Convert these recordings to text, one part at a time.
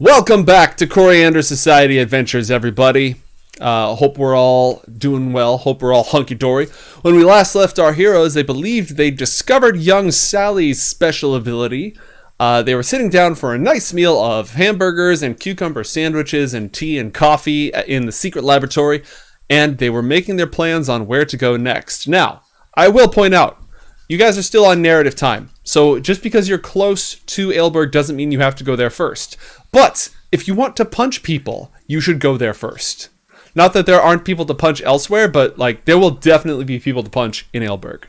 Welcome back to Coriander Society Adventures, everybody. Hope we're all doing well. Hope we're all hunky-dory. When we last left our heroes, they believed they discovered young Sally's special ability. They were sitting down for a nice meal of hamburgers and cucumber sandwiches and tea and coffee in the secret laboratory, and they were making their plans on where to go next. Now, I will point out, you guys are still on narrative time, so just because you're close to Aelberg doesn't mean you have to go there first. But if you want to punch people, you should go there first. Not that there aren't people to punch elsewhere, but there will definitely be people to punch in Aelberg.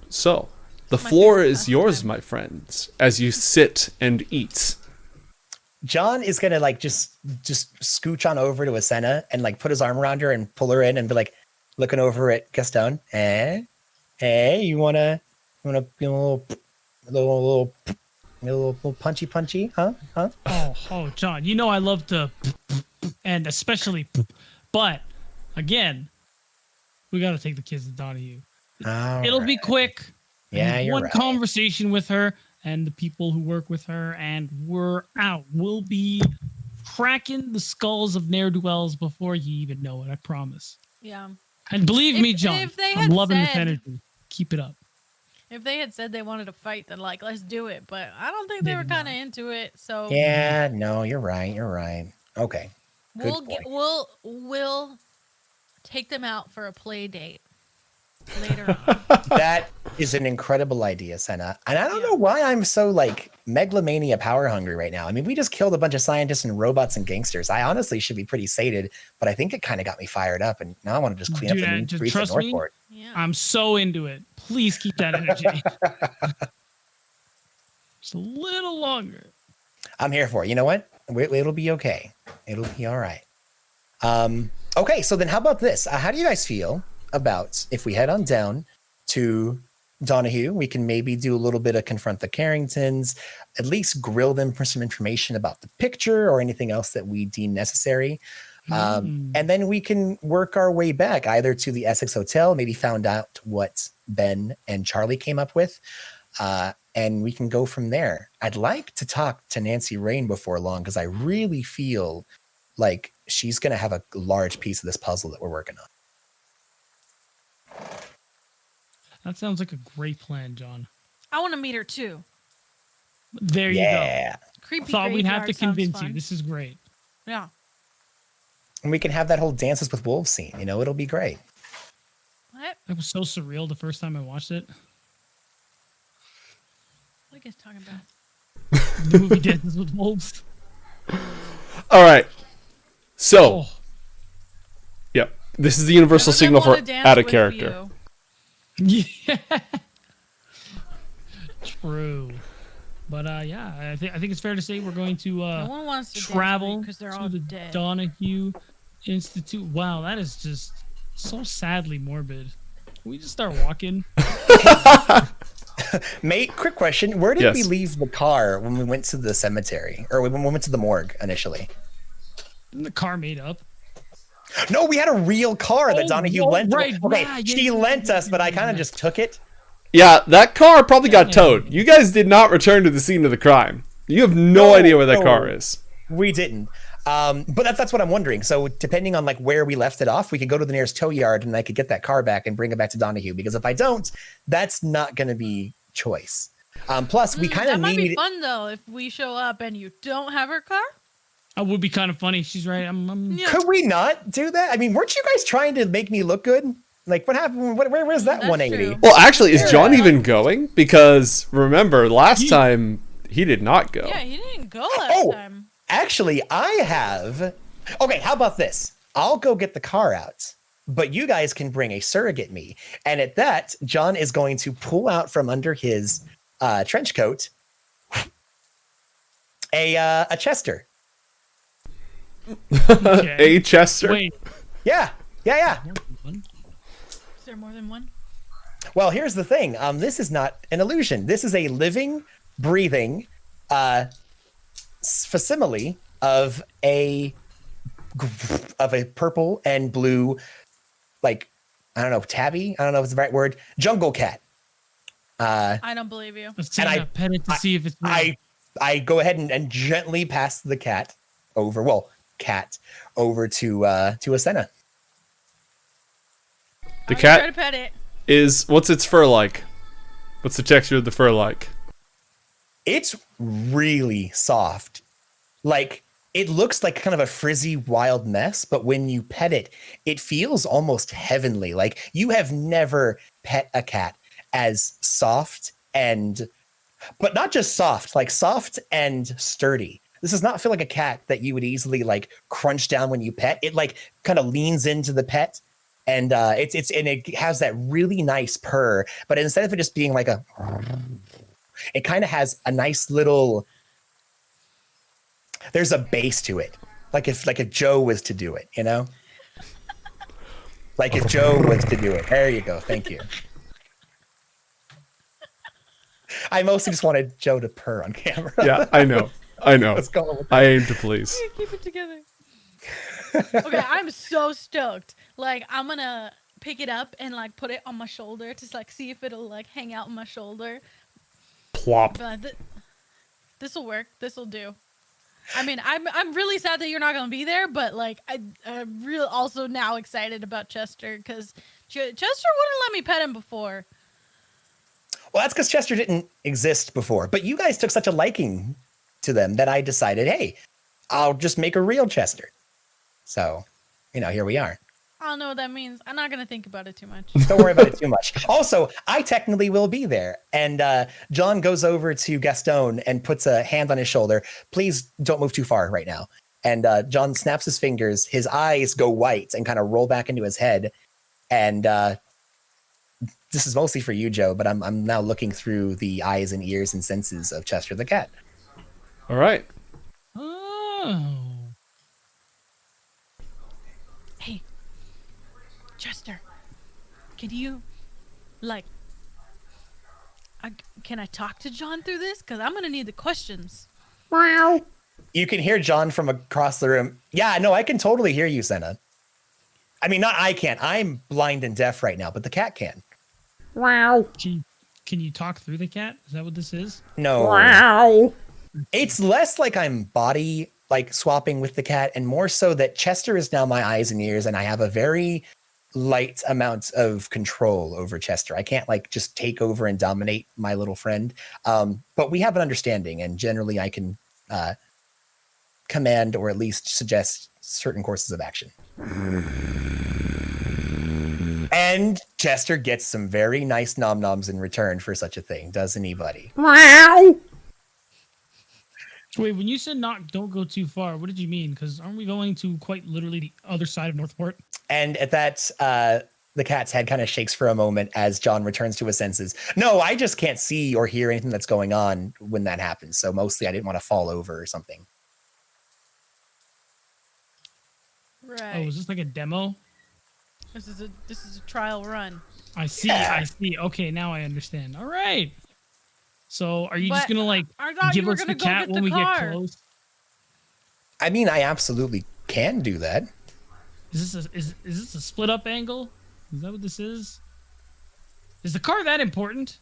So, the floor is yours, my friends, as you sit and eat. John is gonna just scooch on over to Asena and put his arm around her and pull her in and be looking over at Gastone. Hey, you wanna be a little punchy, huh? Oh, John, you know I love to, and especially, but again, we got to take the kids to Donahue. It'll be quick. Yeah, you're one right. conversation with her and the people who work with her, and we're out. We'll be cracking the skulls of ne'er-do-wells before you even know it. I promise. Yeah. And believe me, John, if they I'm had loving this said- energy. Keep it up. If they had said they wanted to fight, then let's do it. But I don't think they were kind of into it. So Yeah, no, you're right. Okay. Good we'll take them out for a play date later on. That is an incredible idea, Senna. And I don't know why I'm so megalomania power hungry right now. I mean, we just killed a bunch of scientists and robots and gangsters. I honestly should be pretty sated, but I think it kind of got me fired up. And now I want to just clean up the new streets of NORTHPORT. Yeah. I'm so into it. Please keep that energy. Just a little longer. I'm here for it. You know what? It'll be okay. It'll be all right. Okay, so then how about this? How do you guys feel about if we head on down to Donahue? We can maybe do a little bit of confront the Carringtons, at least grill them for some information about the picture or anything else that we deem necessary. And then we can work our way back either to the Essex Hotel, maybe found out what Ben and Charlie came up with, and we can go from there. I'd like to talk to Nancy Rain before long because I really feel like she's going to have a large piece of this puzzle that we're working on. That sounds like a great plan, John. I want to meet her too. There you go. Creepy. Thought we'd have to graveyard sounds convince you. fun. This is great. Yeah. And we can have that whole Dances with Wolves scene. It'll be great. What? It was so surreal the first time I watched it. What are you guys talking about? The movie Dances with Wolves. All right. So, Oh, yep. This is the universal None of them signal for wanna dance out of with character. you. yeah. True. But yeah, I think it's fair to say we're going to No one wants to travel because they're to all the dead. Donahue Institute. Wow, that is just so sadly morbid. Can we just start walking? Mate, quick question. Where did we Yes. leave the car when we went to the cemetery? Or when we went to the morgue initially? Isn't the car made up? No, we had a real car that Oh, Donahue oh, lent. right, Okay, yeah, she lent us, but I kind of just took it. Yeah, that car probably got towed. You guys did not return to the scene of the crime. You have no idea where that car is. We didn't. But that's what I'm wondering. So depending on where we left it off, we could go to the nearest tow yard and I could get that car back and bring it back to Donahue. Because if I don't, that's not going to be choice. Plus, we kind of That might be need. fun though if we show up and you don't have her car. That would be kind of funny. She's right. Yeah. Could we not do that? I mean, weren't you guys trying to make me look good? What happened? Where's that That's 180? true. Well, actually, is John even going? Because remember, last time he did not go. Yeah, he didn't go last time. Actually, I have. Okay, how about this? I'll go get the car out, but you guys can bring a surrogate me. And at that, John is going to pull out from under his trench coat a Chester. Okay. A Chester. Wait. Yeah. Is there more than one? Well, here's the thing. This is not an illusion. This is a living, breathing facsimile of a purple and blue, I don't know, tabby. I don't know if it's the right word. Jungle cat. I don't believe you. Let's And pet it to see if it's real. I go ahead and gently pass the cat over to Asena. The Try cat to pet it. what's its fur like? What's the texture of the fur like? It's really soft. Like, it looks like kind of a frizzy wild mess, but when you pet it, it feels almost heavenly. Like, you have never pet a cat as soft but not just soft, like soft and sturdy. This does not feel like a cat that you would easily like crunch down when you pet. It like kind of leans into the pet, and it has that really nice purr. But instead of it just being like it kind of has a nice little. There's a bass to it, like if Joe was to do it, you know. Like if Joe was to do it. There you go. Thank you. I mostly just wanted Joe to purr on camera. Yeah, I know. Let's go with that. I aim to please. Keep it together. Okay, I'm so stoked. Like, I'm gonna pick it up and like put it on my shoulder to like see if it'll like hang out on my shoulder. Plop. But this will work. This will do. I mean, I'm really sad that you're not gonna be there, but like I'm really also now excited about Chester because Chester wouldn't let me pet him before. Well, that's because Chester didn't exist before, but you guys took such a liking to them that I decided, hey, I'll just make a real Chester. So, here we are. I don't know what that means. I'm not gonna think about it too much. Don't worry about it too much. Also, I technically will be there. And John goes over to Gastone and puts a hand on his shoulder. Please don't move too far right now. And John snaps his fingers. His eyes go white and kind of roll back into his head. And this is mostly for you, Joe, but I'm now looking through the eyes and ears and senses of Chester the cat. All right. Oh. Hey, Chester, can you, can I talk to John through this? Because I'm going to need the questions. Wow. You can hear John from across the room. Yeah, no, I can totally hear you, Senna. I mean, not I can't. I'm blind and deaf right now, but the cat can. Wow. Can you talk through the cat? Is that what this is? No. Wow. It's less like I'm body swapping with the cat and more so that Chester is now my eyes and ears and I have a very light amount of control over Chester. I can't just take over and dominate my little friend. But we have an understanding and generally I can command or at least suggest certain courses of action. And Chester gets some very nice nom-noms in return for such a thing, doesn't he, buddy? Wow. Wait, when you said don't go too far, what did you mean? Because aren't we going to quite literally the other side of NORTHPORT? And at that, the cat's head kind of shakes for a moment as John returns to his senses. No, I just can't see or hear anything that's going on when that happens. So mostly I didn't want to fall over or something. Right. Oh, is this like a demo? This is a trial run. I see. Yeah. I see. Okay, now I understand. All right. So, are you just But gonna I thought give you were us the gonna go cat get when the we get car. close? I mean, I absolutely can do that. Is this a split up angle? Is that what this is? Is the car that important?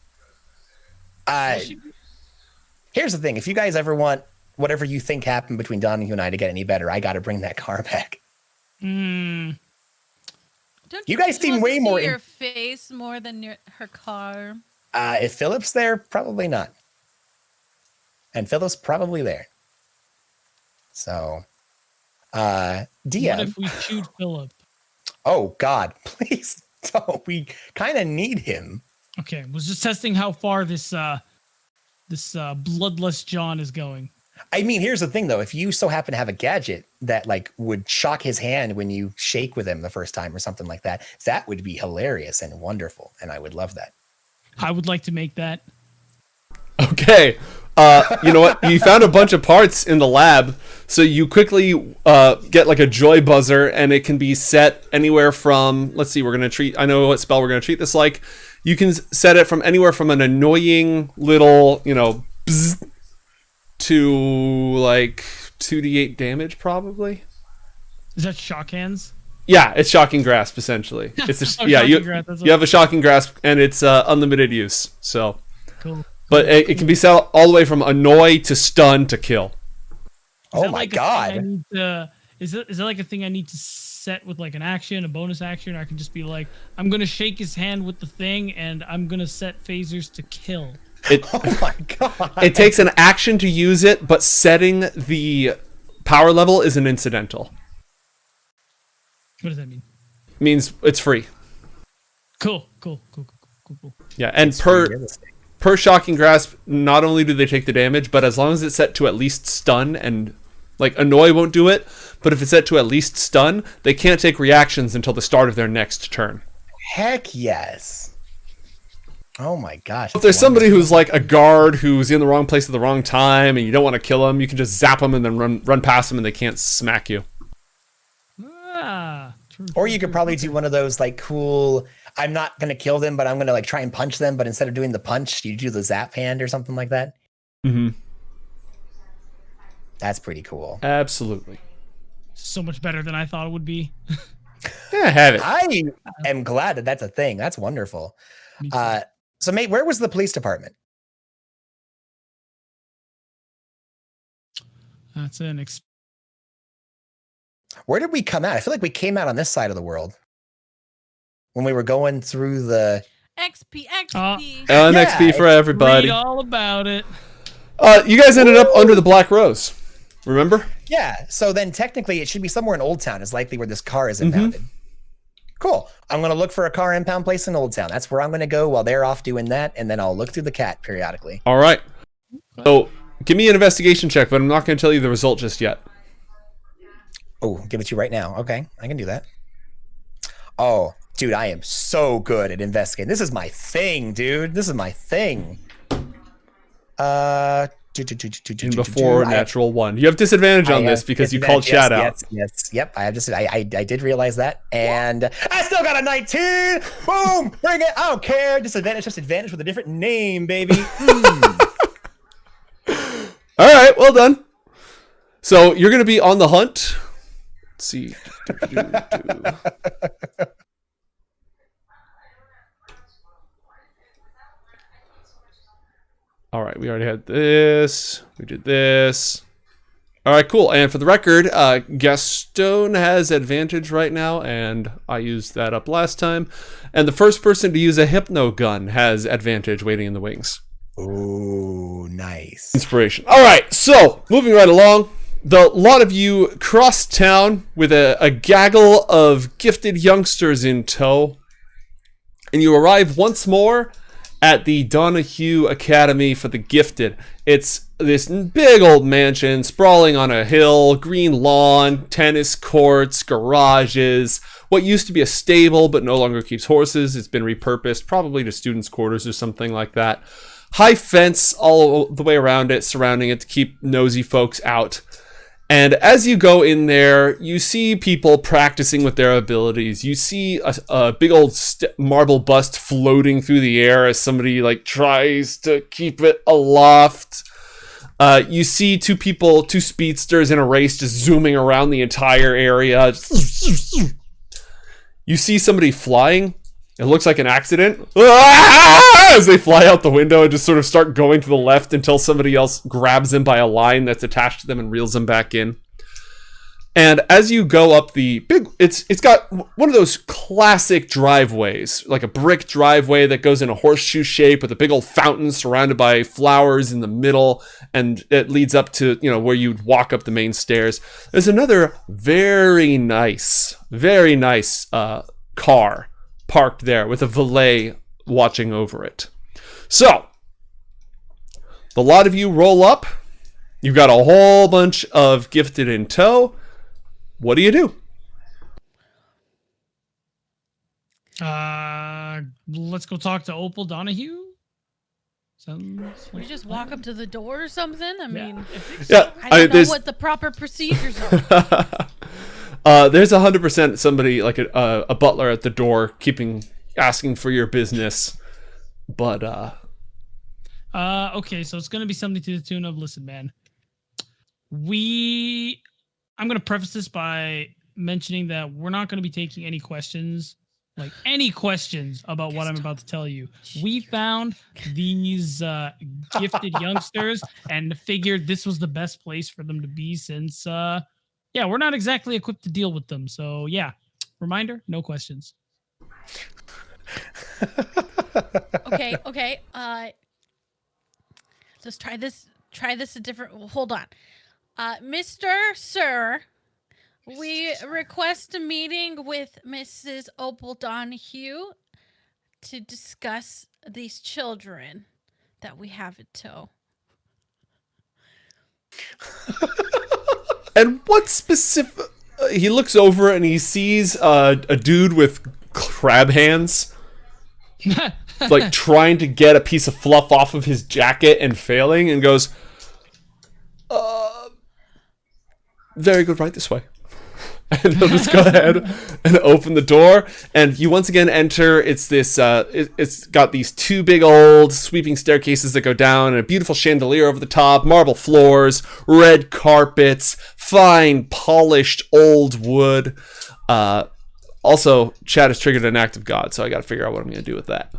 Here's the thing. If you guys ever want whatever you think happened between Donahue and I to get any better, I got to bring that car back. Hmm. Don't You guys she seem wants way to more see in- your face more than her car. If Philip's there, probably not. And Philip's probably there. So, DM. What if we shoot Philip? Oh, God, please don't. We kind of need him. Okay, was just testing how far this bloodless John is going. I mean, here's the thing, though. If you so happen to have a gadget that would shock his hand when you shake with him the first time or something like that, that would be hilarious and wonderful. And I would love that. I would like to make that. Okay. You know what? You found a bunch of parts in the lab, so you quickly get a joy buzzer, and it can be set anywhere from. Let's see. I know what spell we're gonna treat this like. You can set it from anywhere from an annoying little, bzz, to 2d8 damage, probably. Is that shock hands? Yeah, it's shocking grasp essentially. It's Oh, yeah, shocking grasp, that's you have a shocking grasp, and it's unlimited use. So. Cool. But it can be set all the way from annoy to stun to kill. Oh my god! Is it like a thing I need to set with like an action, a bonus action, or I can just be like, I'm gonna shake his hand with the thing, and I'm gonna set phasers to kill. Oh my god! It takes an action to use it, but setting the power level is an incidental. What does that mean? It means it's free. Cool. Yeah, and per shocking grasp, not only do they take the damage, but as long as it's set to at least stun, and like annoy won't do it, but if it's set to at least stun, they can't take reactions until the start of their next turn. Heck yes! Oh my gosh! If there's somebody who's like a guard who's in the wrong place at the wrong time, and you don't want to kill them, you can just zap them and then run past them, and they can't smack you. Or you could probably do one of those like cool, I'm not going to kill them, but I'm going to like try and punch them. But instead of doing the punch, you do the zap hand or something like that. Mm-hmm. That's pretty cool. Absolutely. So much better than I thought it would be. Yeah, have it. I am glad that that's a thing. That's wonderful. So mate, where was the police department? That's an Where did we come out? I feel like we came out on this side of the world when we were going through the XP. XP for everybody. Read all about it. You guys ended up under the Black Rose. Remember? Yeah. So then technically it should be somewhere in Old Town is likely where this car is impounded. Cool. I'm going to look for a car impound place in Old Town. That's where I'm going to go while they're off doing that. And then I'll look through the cat periodically. All right. So give me an investigation check, but I'm not going to tell you the result just yet. Oh, give it to you right now. Okay. I can do that. Oh, dude, I am so good at investigating. This is my thing, dude. This is my thing. Before natural one. You have disadvantage on this because you called chat out. Yes. Yep. I did realize that. And I still got a 19. Boom. Bring it. I don't care. Disadvantage, just advantage with a different name, baby. All right. Well done. So you're going to be on the hunt. Let's see. All right, we already had this. We did this. All right, cool. And for the record, Gastone has advantage right now, and I used that up last time. And the first person to use a hypno gun has advantage waiting in the wings. Ooh, nice. Inspiration. All right, so moving right along. The lot of you cross town with a gaggle of gifted youngsters in tow, and you arrive once more at the Donahue Academy for the Gifted. It's this big old mansion sprawling on a hill, green lawn, tennis courts, garages, what used to be a stable but no longer keeps horses. It's been repurposed, probably to students' quarters or something like that. High fence all the way around it, surrounding it to keep nosy folks out. And as you go in there, you see people practicing with their abilities. You see a big old marble bust floating through the air as somebody like tries to keep it aloft. You see two speedsters in a race just zooming around the entire area. You see somebody flying. It looks like an accident. As they fly out the window and just sort of start going to the left until somebody else grabs them by a line that's attached to them and reels them back in. And as you go up the big, it's got one of those classic driveways, like a brick driveway that goes in a horseshoe shape with a big old fountain surrounded by flowers in the middle, and it leads up to, where you'd walk up the main stairs. There's another very nice car parked there with a valet watching over it. So, the lot of you roll up. You've got a whole bunch of gifted in tow. What do you do? Let's go talk to Opal Donahue. We just walk up to the door or something? I mean, I don't know what the proper procedures are. There's 100% somebody like a butler at the door asking for your business. But okay, so it's gonna be something to the tune of, listen, man. I'm gonna preface this by mentioning that we're not gonna be taking any questions like any questions about what I'm about to tell you. We found these gifted youngsters and figured this was the best place for them to be since, we're not exactly equipped to deal with them. So yeah, reminder, no questions. Okay. Let's try this a different. Hold on, Mr. Sir. We request a meeting with Mrs. Opal Donahue to discuss these children that we have in tow. And what specific... he looks over and he sees a dude with crab hands, like trying to get a piece of fluff off of his jacket and failing, and goes, very good, right this way. And he'll just go ahead and open the door, and you once again enter. It's this it's got these two big old sweeping staircases that go down, and a beautiful chandelier over the top, marble floors, red carpets, fine polished old wood. Also, Chad has triggered an act of God, so I got to figure out what I'm going to do with that.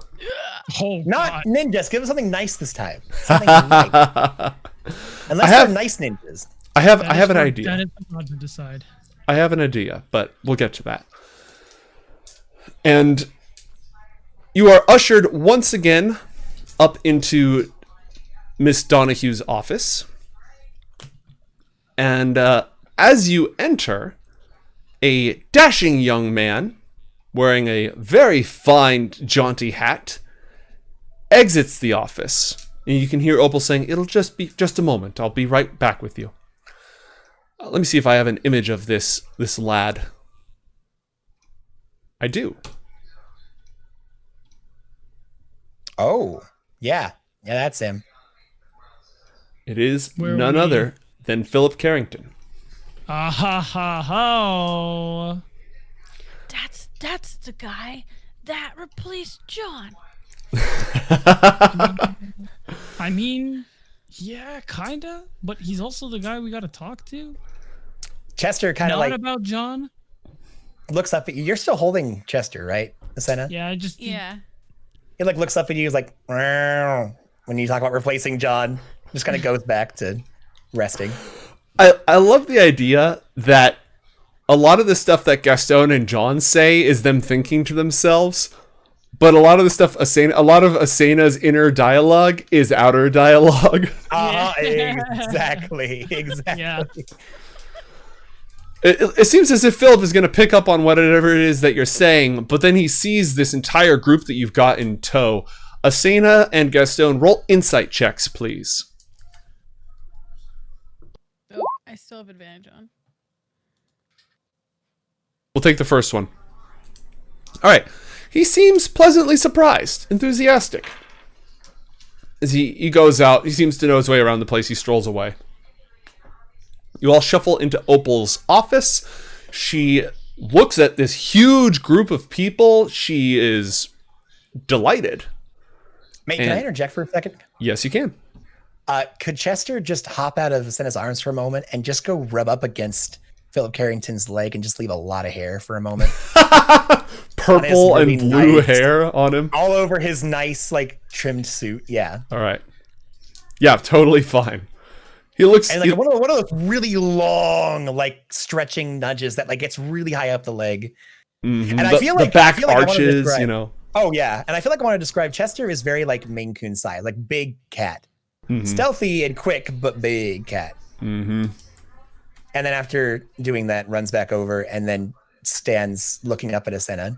Oh, Not God. ninjas. Give us something nice this time. Something nice. Unless they're nice ninjas. I have an idea. That is for God to decide. I have an idea, but we'll get to that. And you are ushered once again up into Miss Donahue's office. And as you enter, a dashing young man wearing a very fine, jaunty hat exits the office. And you can hear Opal saying, "It'll just be just a moment. I'll be right back with you." Let me see if I have an image of this lad. I do. Oh, yeah. Yeah, that's him. It is none other than Philip Carrington. Ah ha ha ho. That's the guy that replaced John. I mean, yeah, kinda, but he's also the guy we gotta talk to. Chester kind of Not like about John. looks up at you. You're still holding Chester, right, Asena? Yeah, Yeah. He like looks up at you. He's like, "Meow," when you talk about replacing John, just kind of goes back to resting. I love the idea that a lot of the stuff that Gastone and John say is them thinking to themselves, but a lot of the stuff a lot of Asena's inner dialogue is outer dialogue. Exactly. Yeah. It seems as if Philip is going to pick up on whatever it is that you're saying, but then he sees this entire group that you've got in tow. Asena and Gastone, roll insight checks, please. Oh, I still have advantage on. We'll take the first one. All right. He seems pleasantly surprised, enthusiastic. As he goes out, he seems to know his way around the place. He strolls away. You all shuffle into Opal's office. She looks at this huge group of people. She is delighted. Mate, can I interject for a second? Yes, you can. Could Chester just hop out of Asena's arms for a moment and just go rub up against Philip Carrington's leg and just leave a lot of hair for a moment? Purple really and blue nice. hair on him. All over his nice, like, trimmed suit. Yeah. All right. Yeah, totally fine. He looks... And like one of those really long, like, stretching nudges that like gets really high up the leg. Mm-hmm. And I feel like the back I wanna arches, describe- you know. Oh yeah, and I feel like I want to describe Chester is very like Maine Coon size, like big cat, stealthy and quick, but big cat. Mm-hmm. And then after doing that, runs back over and then stands looking up at Asena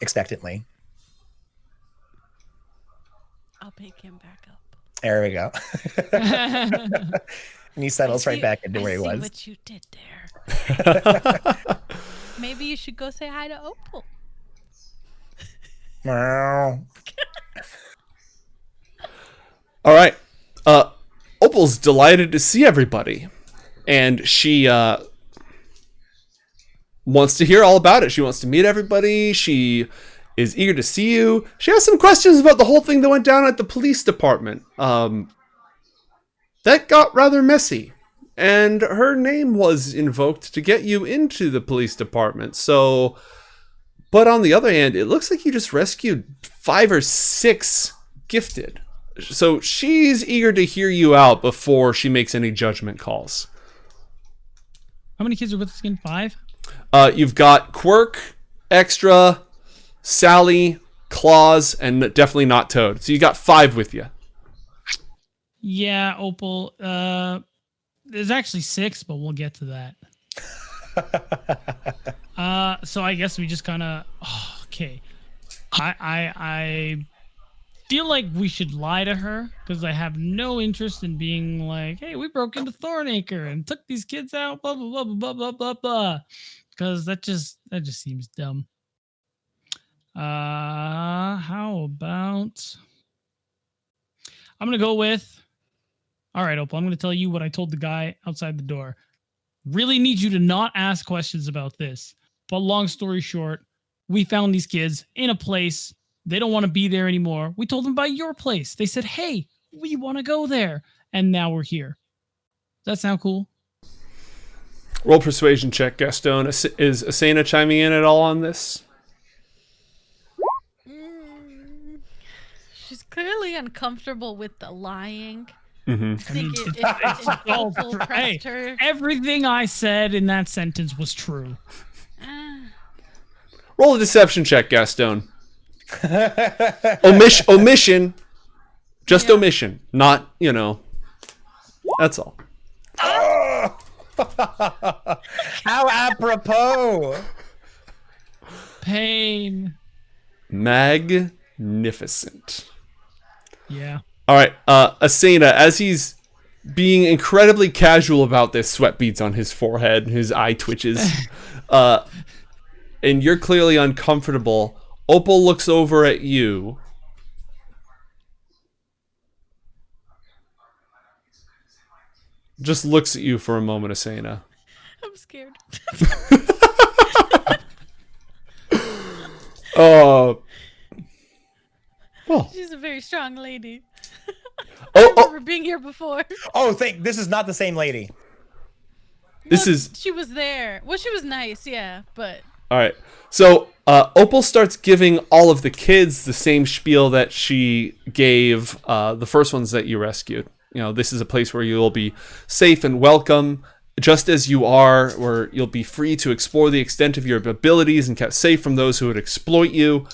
expectantly. I'll pick him back up. There we go. And he settles right back into where he was. What you did there. Maybe you should go say hi to Opal. Meow. All right. Opal's delighted to see everybody. And she wants to hear all about it. She wants to meet everybody. She is eager to see you. She has some questions about the whole thing that went down at the police department. That got rather messy. And her name was invoked to get you into the police department. So, But on the other hand, it looks like you just rescued 5 or 6 gifted. So she's eager to hear you out before she makes any judgment calls. How many kids are with us again? 5? You've got Quirk, Extra, Sally, Claus, and definitely not Toad. So you got 5 with you. Yeah, Opal. There's actually 6, but we'll get to that. So I guess we just kind of... okay. I feel like we should lie to her because I have no interest in being like, hey, we broke into Thornacre and took these kids out, blah, blah, blah, blah, blah, blah, blah. Because that just seems dumb. How about... I'm going to go with... All right, Opal, I'm going to tell you what I told the guy outside the door. Really need you to not ask questions about this. But long story short, we found these kids in a place. They don't want to be there anymore. We told them about your place. They said, hey, we want to go there. And now we're here. Does that sound cool? Roll persuasion check, Gastone. Is Asena chiming in at all on this? She's clearly uncomfortable with the lying. Mm-hmm. I think it's all true. Hey, everything I said in that sentence was true. Roll a deception check, Gastone. Omission. Just omission. Not, that's all. How apropos. Pain. Magnificent. Yeah. All right, Asena, as he's being incredibly casual about this, sweat beads on his forehead, his eye twitches, and you're clearly uncomfortable. Opal looks over at you. Just looks at you for a moment, Asena. I'm scared. Well. She's a very strong lady. I remember being here before. This is not the same lady. She was there. Well, she was nice, yeah, but... All right. So Opal starts giving all of the kids the same spiel that she gave the first ones that you rescued. This is a place where you'll be safe and welcome, just as you are, where you'll be free to explore the extent of your abilities and kept safe from those who would exploit you.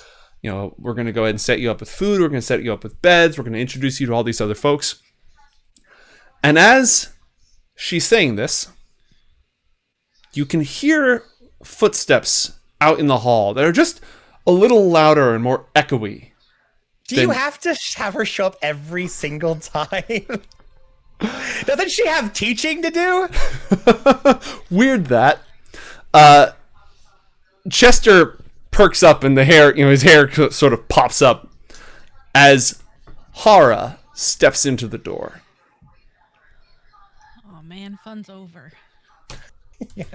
We're going to go ahead and set you up with food. We're going to set you up with beds. We're going to introduce you to all these other folks. And as she's saying this, you can hear footsteps out in the hall that are just a little louder and more echoey. Do you have to have her show up every single time? Doesn't she have teaching to do? Weird that. Chester perks up and the hair, his hair sort of pops up as Hara steps into the door. Oh man, fun's over. Yeah.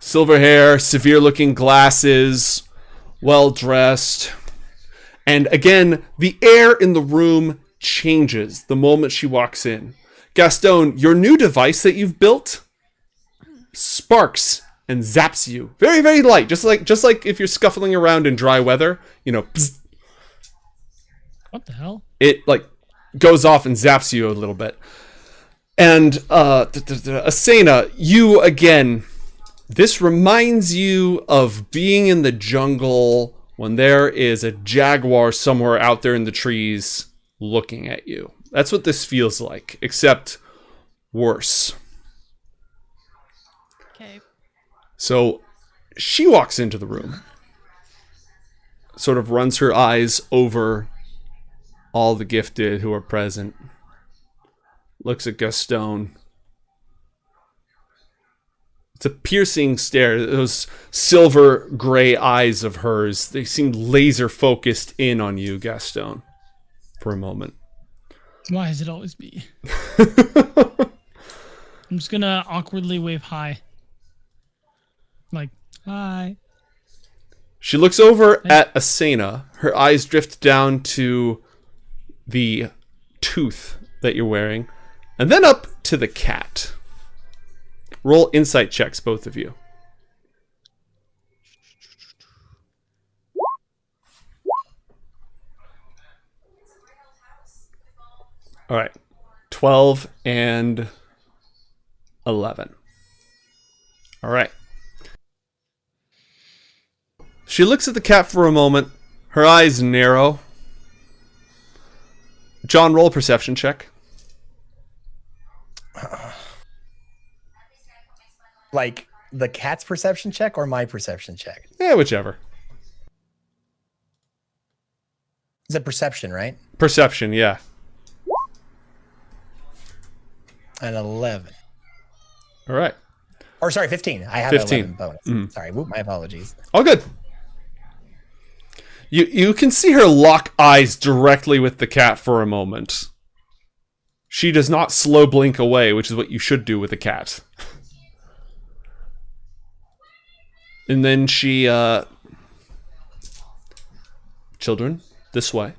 Silver hair, severe looking glasses, well dressed. And again, the air in the room changes the moment she walks in. Gastone, your new device that you've built sparks and zaps you. Very, very light. Just like if you're scuffling around in dry weather, pzzz. What the hell? It goes off and zaps you a little bit. And Asena, you again, this reminds you of being in the jungle when there is a jaguar somewhere out there in the trees looking at you. That's what this feels like, except worse. Okay. So she walks into the room, sort of runs her eyes over all the gifted who are present, looks at Gastone. It's a piercing stare. Those silver gray eyes of hers, they seem laser focused in on you, Gastone, for a moment. Why is it always me? I'm just gonna awkwardly wave hi. Hi. She looks over at Asena. Her eyes drift down to the tooth that you're wearing, and then up to the cat. Roll insight checks, both of you. All right. 12 and 11. All right. She looks at the cat for a moment. Her eyes narrow. John, roll a perception check. Like the cat's perception check or my perception check? Yeah, whichever. Is it perception, right? Perception, yeah. An 11. All right. Or sorry, 15. I have 15. 11 bonus. Sorry, whoop, my apologies. All good. You can see her lock eyes directly with the cat for a moment. She does not slow blink away, which is what you should do with a cat. And then she, children, this way.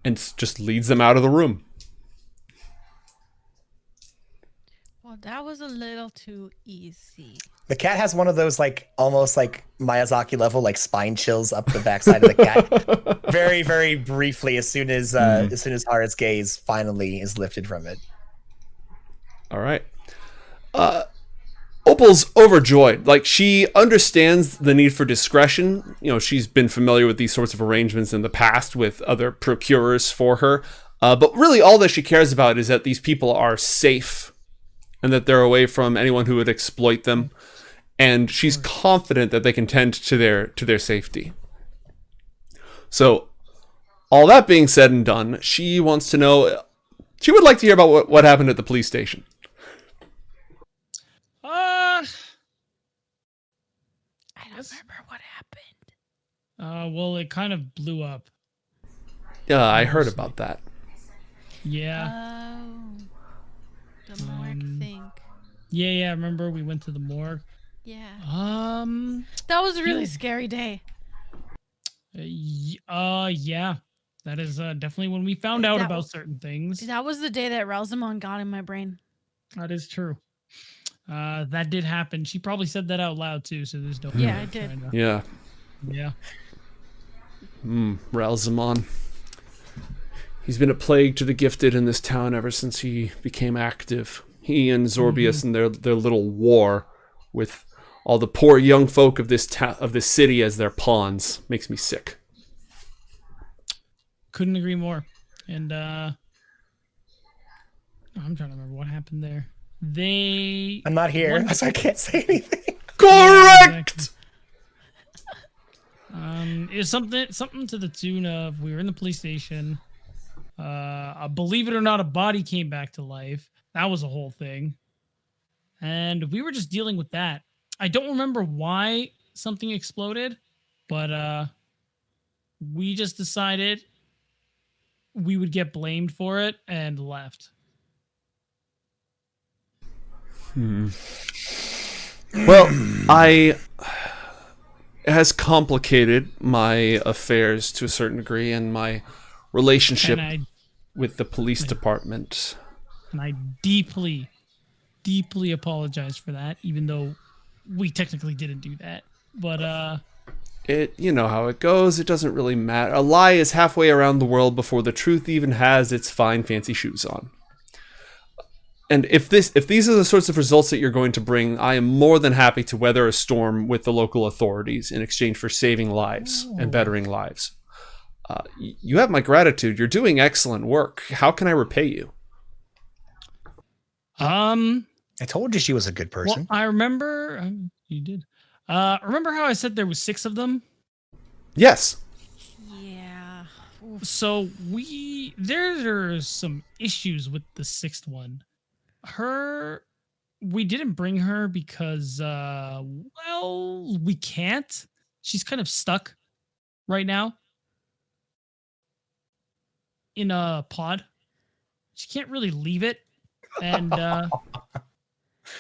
And just leads them out of the room. Well, that was a little too easy. The cat has one of those like almost like Miyazaki level like spine chills up the backside of the cat. Very, very briefly, as soon as Hara's gaze finally is lifted from it. All right. Opal's overjoyed. Like, she understands the need for discretion. You know, she's been familiar with these sorts of arrangements in the past with other procurers for her. But really all that she cares about is that these people are safe and that they're away from anyone who would exploit them. And she's confident that they can tend to their safety. So, all that being said and done, she wants to know... She would like to hear about what happened at the police station. I don't remember what happened. Well, it kind of blew up. Yeah, I heard about that. Yeah. Oh. The morgue thing. Yeah, remember we went to the morgue? Yeah. That was a really scary day. Yeah. That is definitely when we found out about certain things. That was the day that Ralzamon got in my brain. That is true. That did happen. She probably said that out loud too, so there's no... Yeah, I did. Yeah. Yeah. Ralzamon. He's been a plague to the gifted in this town ever since he became active. He and Zorbius and their little war with all the poor young folk of this city as their pawns makes me sick. Couldn't agree more. And I'm trying to remember what happened there. I'm not here, so I can't say anything. Correct. It was something to the tune of, we were in the police station. Believe it or not, a body came back to life. That was a whole thing. And we were just dealing with that. I don't remember why something exploded, but we just decided we would get blamed for it and left. Well, it has complicated my affairs to a certain degree and my relationship with the police department. And I deeply, deeply apologize for that, even though we technically didn't do that. But you know how it goes. It doesn't really matter. A lie is halfway around the world before the truth even has its fine fancy shoes on. And if these are the sorts of results that you're going to bring, I am more than happy to weather a storm with the local authorities in exchange for saving lives and bettering lives. You have my gratitude. You're doing excellent work. How can I repay you? I told you she was a good person. Well, I remember you did. Remember how I said there was 6 of them? Yes. Yeah. So there's some issues with the 6th one. We didn't bring her because we can't. She's kind of stuck right now in a pod. She can't really leave it, and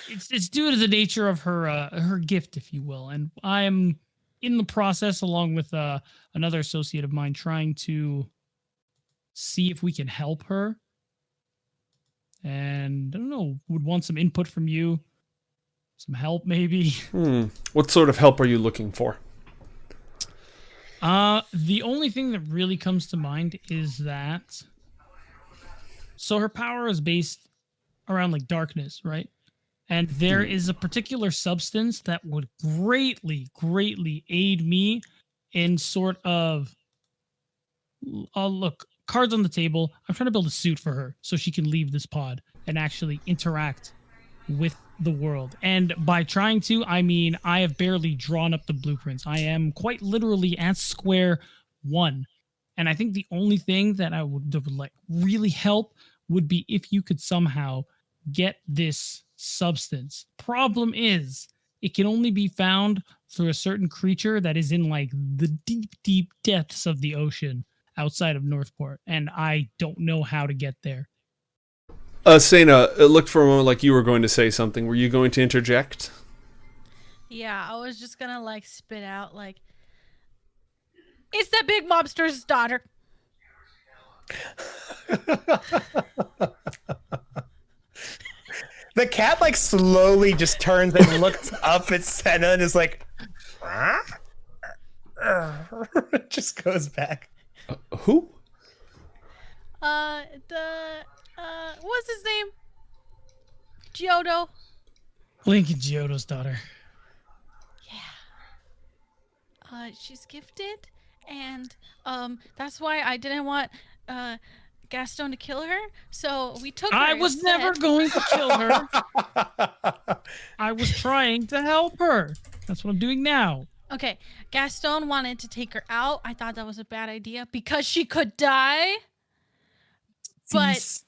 it's due to the nature of her gift, if you will. And I am in the process, along with another associate of mine, trying to see if we can help her. And I don't know, would want some input from you some help, maybe. What sort of help are you looking for? The only thing that really comes to mind is that. So her power is based around like darkness, right? And there is a particular substance that would greatly, greatly aid me in sort of. Look, cards on the table. I'm trying to build a suit for her so she can leave this pod and actually interact with the world. And by trying to, I mean I have barely drawn up the blueprints. I am quite literally at square one. And I think the only thing that that would like really help would be if you could somehow get this substance. Problem is, it can only be found through a certain creature that is in like the deep, deep depths of the ocean outside of Northport. And I don't know how to get there. Asena, it looked for a moment like you were going to say something. Were you going to interject? Yeah, I was just gonna like spit out like, it's that big mobster's daughter. The cat like slowly just turns and looks up at Senna and is like, just goes back. Who? What's his name? Giotto. Lincoln Giotto's daughter. Yeah. She's gifted, and that's why I didn't want Gastone to kill her. So we took her. I was instead. never going to kill her. I was trying to help her. That's what I'm doing now. Okay, Gastone wanted to take her out. I thought that was a bad idea because she could die. But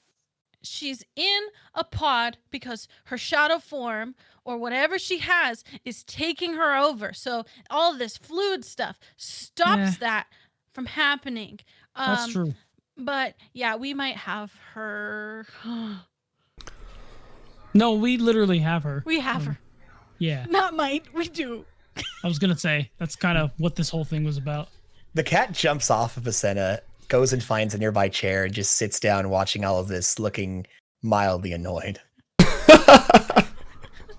she's in a pod because her shadow form or whatever she has is taking her over. So all of this fluid stuff stops that from happening. That's true. But yeah, we might have her. No, we literally have her. We have her. Yeah. Not might. We do. I was going to say, that's kind of what this whole thing was about. The cat jumps off of Asena, goes and finds a nearby chair, and just sits down watching all of this, looking mildly annoyed.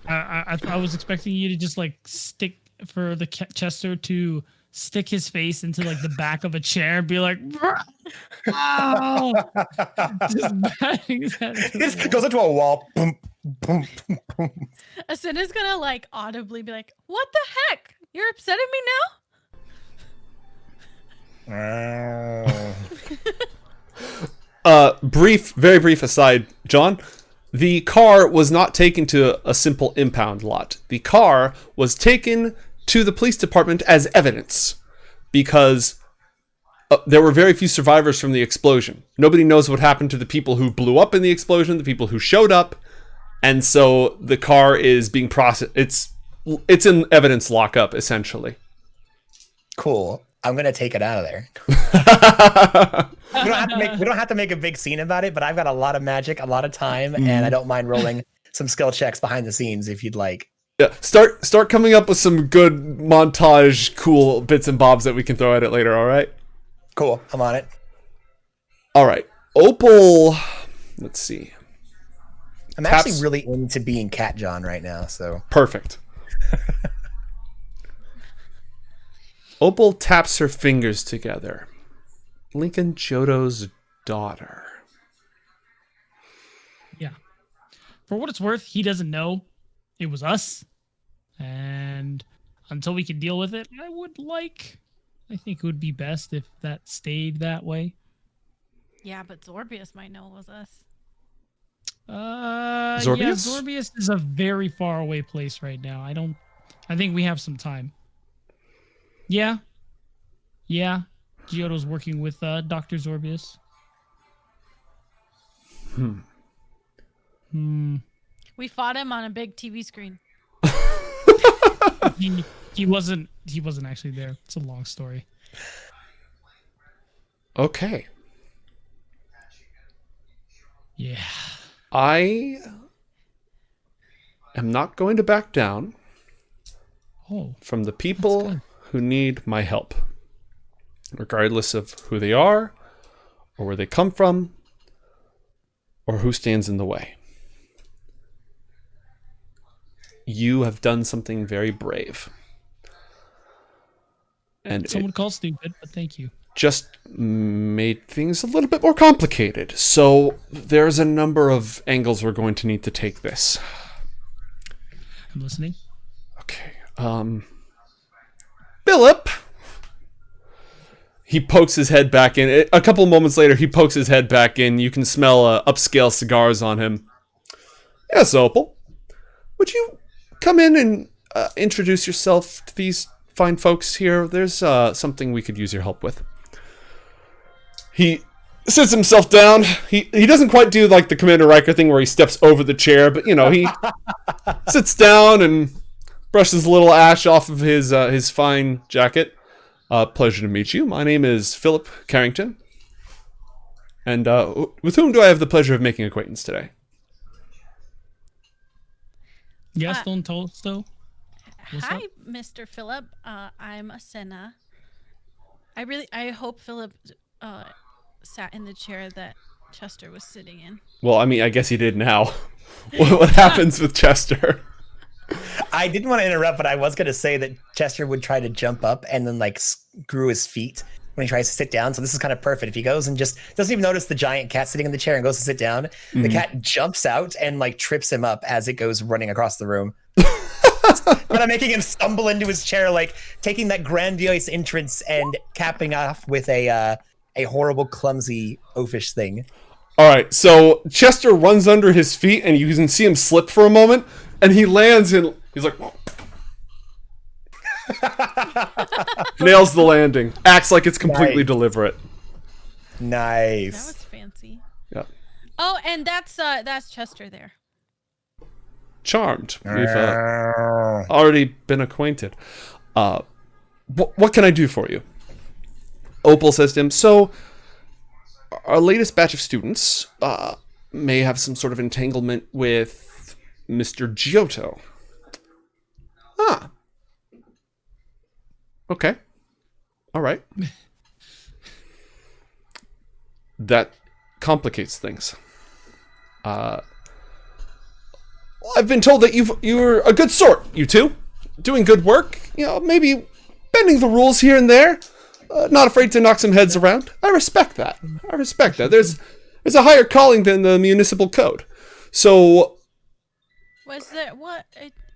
I was expecting you to just like stick for the Chester to stick his face into like the back of a chair and be like, "Ow!" Just banging his head. It goes into a wall. Boom, boom, boom. Asena's gonna like audibly be like, "What the heck? You're upsetting me now?" Very brief aside, John. The car was not taken to a simple impound lot. The car was taken to the police department as evidence because there were very few survivors from the explosion. Nobody knows what happened to the people who blew up in the explosion, the people who showed up, and so the car is being processed. It's in evidence lockup, essentially. Cool. I'm gonna take it out of there. We don't have to make a big scene about it, but I've got a lot of magic, a lot of time, and I don't mind rolling some skill checks behind the scenes if you'd like. Yeah, start coming up with some good montage, cool bits and bobs that we can throw at it later. All right. Cool. I'm on it. All right, Opal. Let's see. I'm actually really into being Cat John right now, so perfect. Opal taps her fingers together. Lincoln Giotto's daughter. Yeah. For what it's worth, he doesn't know it was us. And until we can deal with it, I think it would be best if that stayed that way. Yeah, but Zorbius might know it was us. Zorbius? Yeah, Zorbius is a very far away place right now. I think we have some time. Yeah. Giotto's working with Dr. Zorbius. We fought him on a big TV screen. He wasn't actually there. It's a long story. Okay. Yeah. I am not going to back down from the people who need my help, regardless of who they are, or where they come from, or who stands in the way. you have done something very brave. And Some would call stupid, but thank you. just made things a little bit more complicated. So there's a number of angles we're going to need to take this. I'm listening. Okay. Philip. He pokes his head back in. A couple moments later, he pokes his head back in. You can smell upscale cigars on him. Yes, Opal. Would you come in and introduce yourself to these fine folks here? There's something we could use your help with. He sits himself down. He doesn't quite do like the Commander Riker thing where he steps over the chair, but he sits down and brushes a little ash off of his fine jacket. Pleasure to meet you. My name is Philip Carrington. And with whom do I have the pleasure of making acquaintance today? Gastone Tosto. What's Hi, up? Mr. Philip. I'm Asena. I hope Philip sat in the chair that Chester was sitting in. Well, I mean, I guess he did now. What happens with Chester? I didn't want to interrupt, but I was going to say that Chester would try to jump up and then like screw his feet when he tries to sit down. So this is kind of perfect. If he goes and just doesn't even notice the giant cat sitting in the chair and goes to sit down, the cat jumps out and like trips him up as it goes running across the room. But I'm making him stumble into his chair, like taking that grandiose entrance and capping off with a horrible, clumsy, oafish thing. All right, so Chester runs under his feet, and you can see him slip for a moment, and he lands in. He's like, nails the landing. Acts like it's completely Nice. deliberate. That Nice. was fancy. Yeah, Oh, and that's Chester there. charmed. We've already been acquainted. What can I do for you? Opal says to him, so our latest batch of students may have some sort of entanglement with Mr. Giotto. Ah. Okay. All right. That complicates things. I've been told that you're a good sort, you two. Doing good work. Maybe bending the rules here and there. Not afraid to knock some heads around. I respect that. There's a higher calling than the municipal code. So,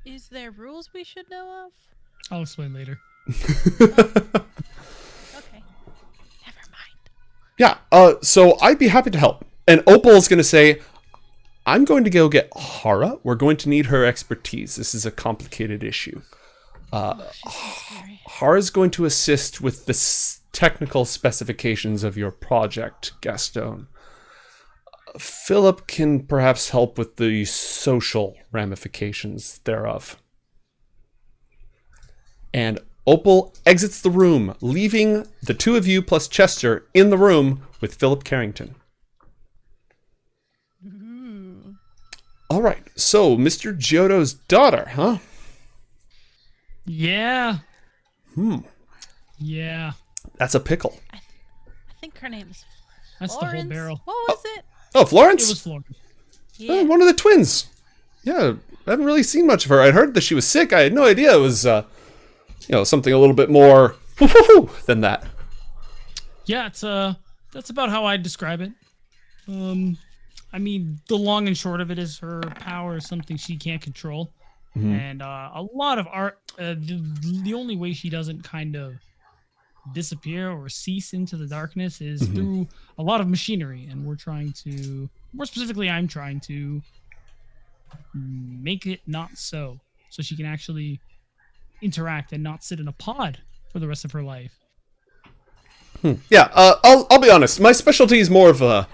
Is there rules we should know of? I'll explain later. Okay. Never mind. yeah, so I'd be happy to help. And Opal's going to say, I'm going to go get Hara. We're going to need her expertise. This is a complicated issue. She's so scary. Hara's going to assist with the technical specifications of your project, Gastone. Philip can perhaps help with the social ramifications thereof. And Opal exits the room, leaving the two of you plus Chester in the room with Philip Carrington. All right, so Mr. Giotto's daughter, huh? Yeah. Yeah. That's a pickle. I think her name is That's Florence. the whole barrel. What was it? Oh, Florence? It was Florence. Yeah. One of the twins. Yeah, I haven't really seen much of her. I'd heard that she was sick. I had no idea it was, something a little bit more than that. Yeah, it's that's about how I'd describe it. I mean, the long and short of it is her power is something she can't control. And a lot of art, the only way she doesn't kind of disappear or cease into the darkness is through a lot of machinery. And more specifically, I'm trying to make it not so she can actually interact and not sit in a pod for the rest of her life. Yeah, I'll be honest. My specialty is more of a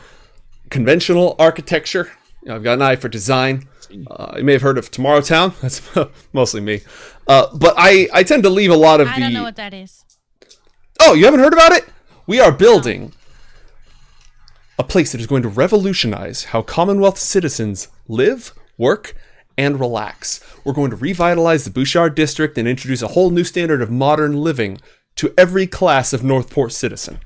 conventional architecture. I've got an eye for design. You may have heard of Tomorrow Town. That's mostly me. But I tend to leave a lot of I don't know what that is. Oh, you haven't heard about it? We are building a place that is going to revolutionize how Commonwealth citizens live, work, and relax. We're going to revitalize the Bouchard district and introduce a whole new standard of modern living to every class of Northport citizen.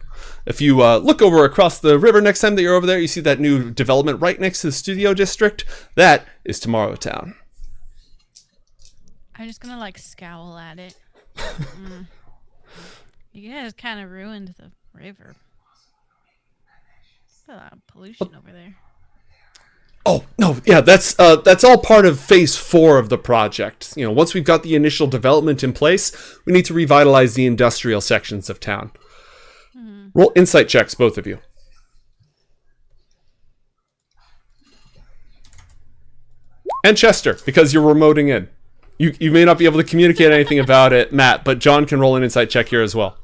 If you look over across the river next time that you're over there, you see that new development right next to the studio district. That is Tomorrow Town. I'm just gonna like scowl at it. Mm. You guys kind of ruined the river. There's a lot of pollution over there. Oh, no, yeah, that's all part of phase 4 of the project. You know, once we've got the initial development in place, we need to revitalize the industrial sections of town. Roll insight checks, both of you. And Chester, because you're remoting in. You may not be able to communicate anything about it, Matt, but John can roll an insight check here as well.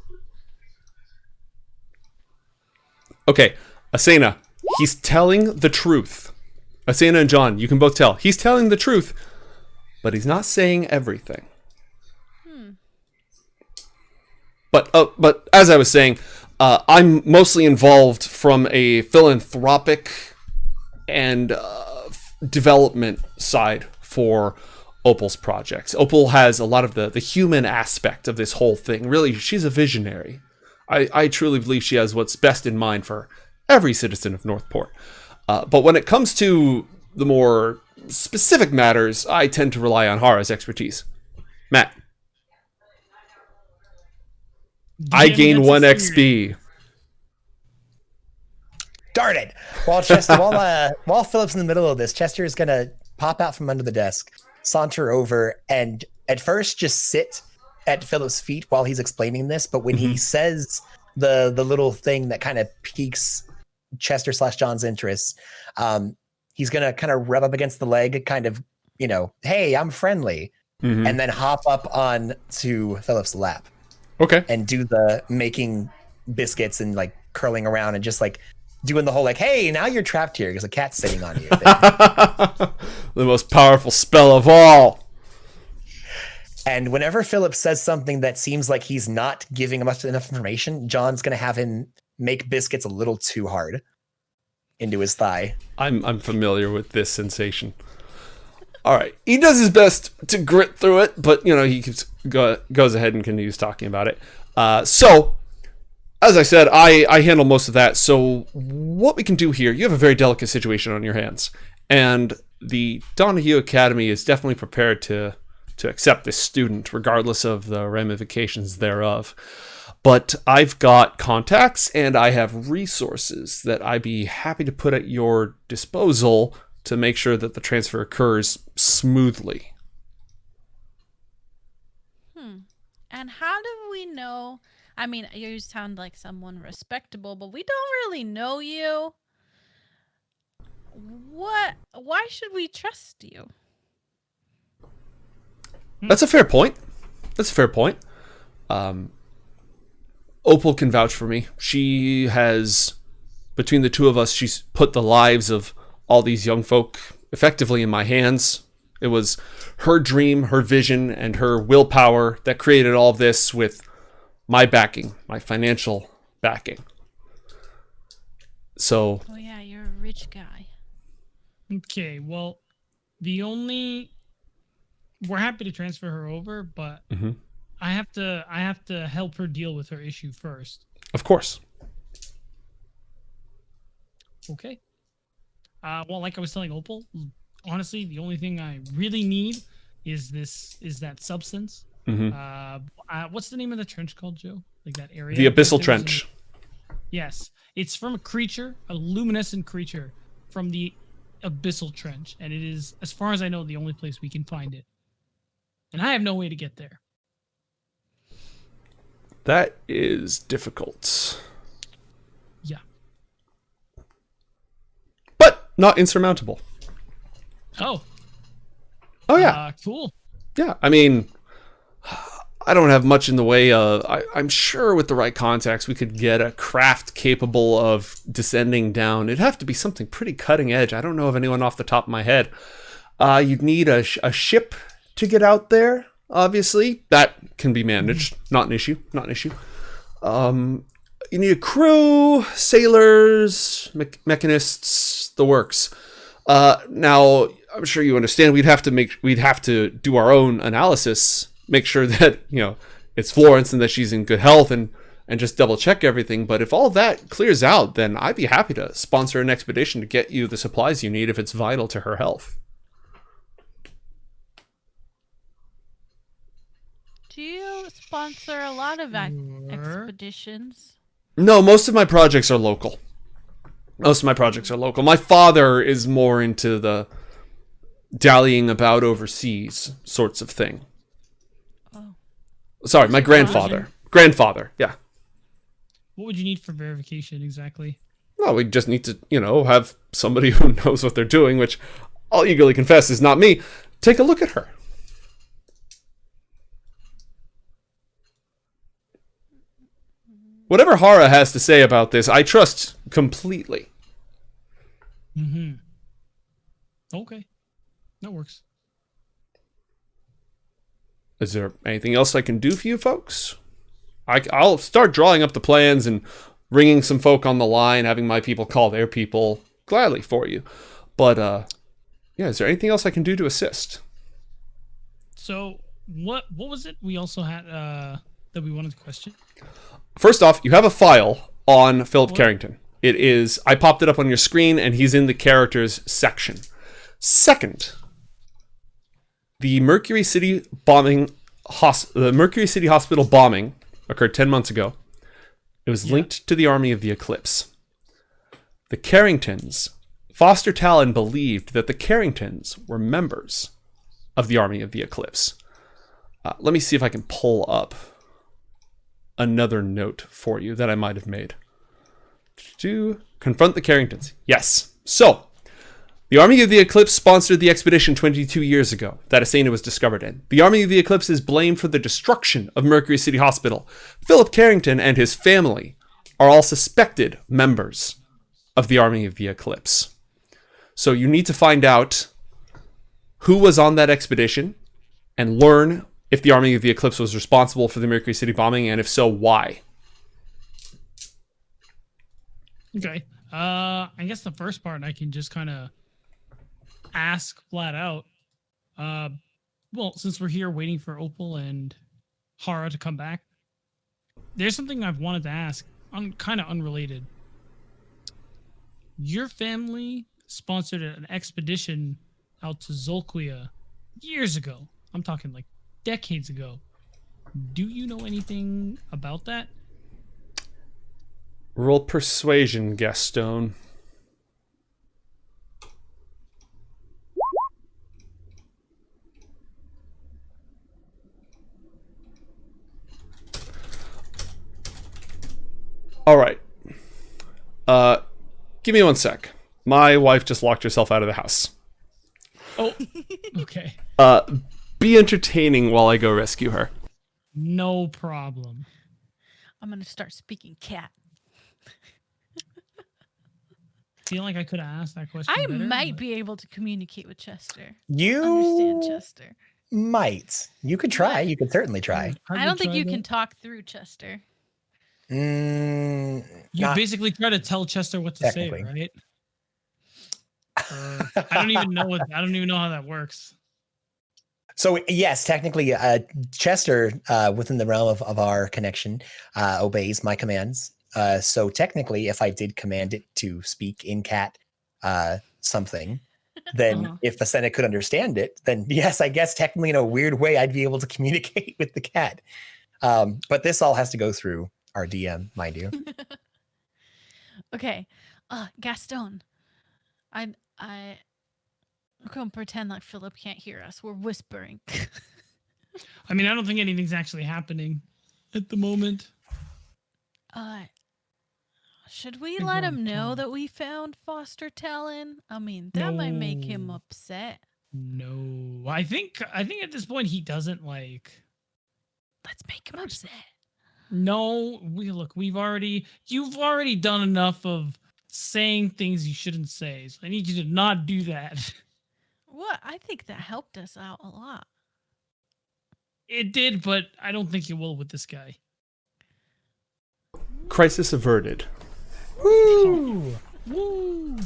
Okay, Asena, he's telling the truth. Asena and John, you can both tell. He's telling the truth, but he's not saying everything. But as I was saying, I'm mostly involved from a philanthropic and development side for Opal's projects. Opal has a lot of the human aspect of this whole thing. Really, she's a visionary. I truly believe she has what's best in mind for every citizen of Northport. But when it comes to the more specific matters, I tend to rely on Hara's expertise. Matt. I gain 1 XP. Darn it! While Philip's in the middle of this, Chester is gonna pop out from under the desk, saunter over, and at first just sit at Philip's feet while he's explaining this. But when he says the little thing that kind of piques Chester / John's interest, he's gonna kind of rub up against the leg, kind of, hey, I'm friendly, and then hop up on to Philip's lap. Okay. And do the making biscuits and like curling around and just like doing the whole like, hey, now you're trapped here because a cat's sitting on you. The most powerful spell of all. And whenever Philip says something that seems like he's not giving enough information, John's going to have him make biscuits a little too hard into his thigh. I'm familiar with this sensation. All right. He does his best to grit through it, but, he goes ahead and continues talking about it. So, as I said, I handle most of that. So what we can do here, you have a very delicate situation on your hands. And the Donahue Academy is definitely prepared to accept this student, regardless of the ramifications thereof. But I've got contacts and I have resources that I'd be happy to put at your disposal to make sure that the transfer occurs smoothly. And how do we know? I mean, you sound like someone respectable, but we don't really know you. Why should we trust you? That's a fair point. Opal can vouch for me. She has, between the two of us, she's put the lives of all these young folk effectively in my hands. It was her dream, her vision, and her willpower that created all of this with my backing, my financial backing. So... Oh yeah, you're a rich guy. Okay, well, we're happy to transfer her over, but I have to help her deal with her issue first. Of course. Okay. Well, like I was telling Opal, honestly, the only thing I really need is that substance. What's the name of the trench called, Joe? Like that area? The Abyssal Trench. Yes. It's from a luminescent creature from the Abyssal Trench. And it is, as far as I know, the only place we can find it. And I have no way to get there. That is difficult. Yeah. But not insurmountable. Oh yeah. Cool. Yeah, I mean, I don't have much in the way of... I'm sure with the right contacts, we could get a craft capable of descending down. It'd have to be something pretty cutting edge. I don't know of anyone off the top of my head. You'd need a ship to get out there, obviously. That can be managed. Not an issue. You need a crew, sailors, mechanists, the works. Now, I'm sure you understand we'd have to do our own analysis, make sure that, it's Florence and that she's in good health and just double check everything. But if all that clears out, then I'd be happy to sponsor an expedition to get you the supplies you need if it's vital to her health. sponsor a lot of Sure. expeditions. No, most of my projects are local. My father is more into the dallying about overseas sorts of thing. Oh. Sorry, my grandfather. Grandfather, yeah. What would you need for verification exactly? Well, we just need to, have somebody who knows what they're doing, which I'll eagerly confess is not me. Take a look at her. Whatever Hara has to say about this, I trust completely. Mm-hmm. Okay. That works. Is there anything else I can do for you folks? I'll start drawing up the plans and ringing some folk on the line, having my people call their people gladly for you. But, yeah, is there anything else I can do to assist? So, what was it we also had that we wanted to question? First off, you have a file on Philip Carrington. It is, I popped it up on your screen, and he's in the characters section. Second, the Mercury City Hospital bombing occurred 10 months ago. It was linked to the Army of the Eclipse. The Carringtons, Foster Talon believed that the Carringtons were members of the Army of the Eclipse. Let me see if I can pull up another note for you that I might have made. To confront the Carringtons. Yes. So, the Army of the Eclipse sponsored the expedition 22 years ago that Asena was discovered in. The Army of the Eclipse is blamed for the destruction of Mercury City Hospital. Philip Carrington and his family are all suspected members of the Army of the Eclipse. So you need to find out who was on that expedition and learn if the Army of the Eclipse was responsible for the Mercury City bombing, and if so, why. Okay. I guess the first part I can just kind of ask flat out. Well, since we're here waiting for Opal and Hara to come back, there's something I've wanted to ask, kind of unrelated. Your family sponsored an expedition out to Zolquia years ago. I'm talking like decades ago. Do you know anything about that? Roll persuasion, Gastone. All right. Give me 1 sec. My wife just locked herself out of the house. Oh, okay. Be entertaining while I go rescue her. No problem. I'm gonna start speaking cat. Feel like I could have asked that question I better, might but- be able to communicate with Chester. You Understand Chester. might. You could try. You could certainly try. I don't think you can talk through Chester. You Not basically try to tell Chester what to say, technically. right? I don't even know how that works. So yes, technically, Chester, within the realm of our connection, obeys my commands. So technically, if I did command it to speak in cat something, then if Asena could understand it, then yes, I guess technically in a weird way, I'd be able to communicate with the cat. But this all has to go through our DM, mind you. Okay. Gastone. I'm gonna pretend like Philip can't hear us. We're whispering. I mean, I don't think anything's actually happening at the moment. Should we Big let one, him know Tom. that we found Foster Talon? I mean, that might make him No. upset. No, I think at this point he doesn't like. Let's make him upset. No, you've already done enough of saying things you shouldn't say. So I need you to not do that. What? I think that helped us out a lot. It did, but I don't think it will with this guy. Crisis averted. Woo! Woo!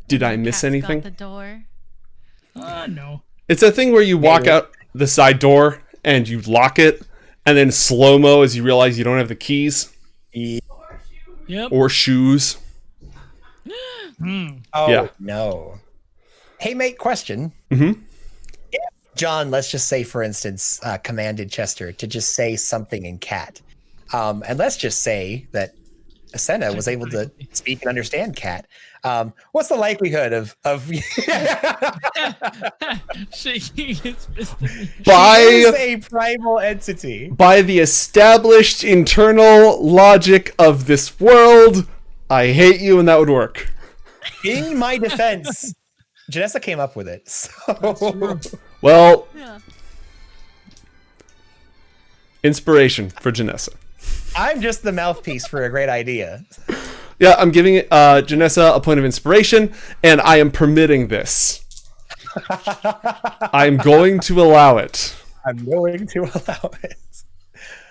Did I miss Cat's anything? Got the door. No. It's a thing where you walk out the side door and you lock it, and then slow-mo as you realize you don't have the keys Yep. or shoes. Oh Yeah. no. Hey mate, question. Mm-hmm. If John, let's just say, for instance, commanded Chester to just say something in cat. And let's just say that Asena was able to speak and understand cat. What's the likelihood of Shaking his fist at me. By is a primal entity? by the established internal logic of this world, I hate you, and that would work. In my defense, Janessa came up with it. So Well, Yeah. inspiration for Janessa. I'm just the mouthpiece for a great idea. Yeah, I'm giving Janessa a point of inspiration, and I am permitting this. I'm going to allow it. I'm willing to allow it.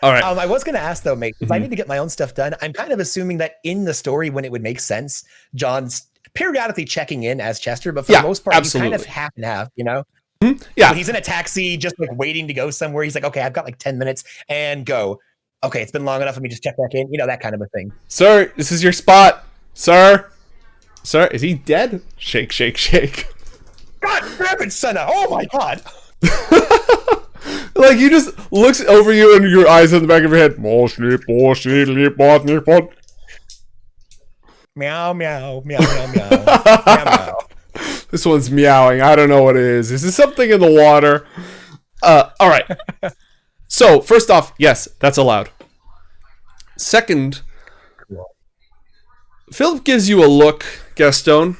All right. I was going to ask though, mate, if I need to get my own stuff done, I'm kind of assuming that in the story, when it would make sense, John's periodically checking in as Chester, but for the most part, he's kind of absolutely. half and half, you know? Yeah. When he's in a taxi, just like waiting to go somewhere, he's like, okay, I've got like 10 minutes and go. Okay, it's been long enough. Let me just check back in. You know, that kind of a thing. Sir, this is your spot. Sir. Sir, is he dead? Shake, shake, shake. God damn it, Senna. Oh my God. Like, he just looks over you and your eyes in the back of your head. More sleep, sleep, more sleep. Meow, meow, meow, meow, meow, meow, meow. This one's meowing. I don't know what it is. Is this something in the water? All right. So, first off, yes, that's allowed. Second, Philip gives you a look, Gastone.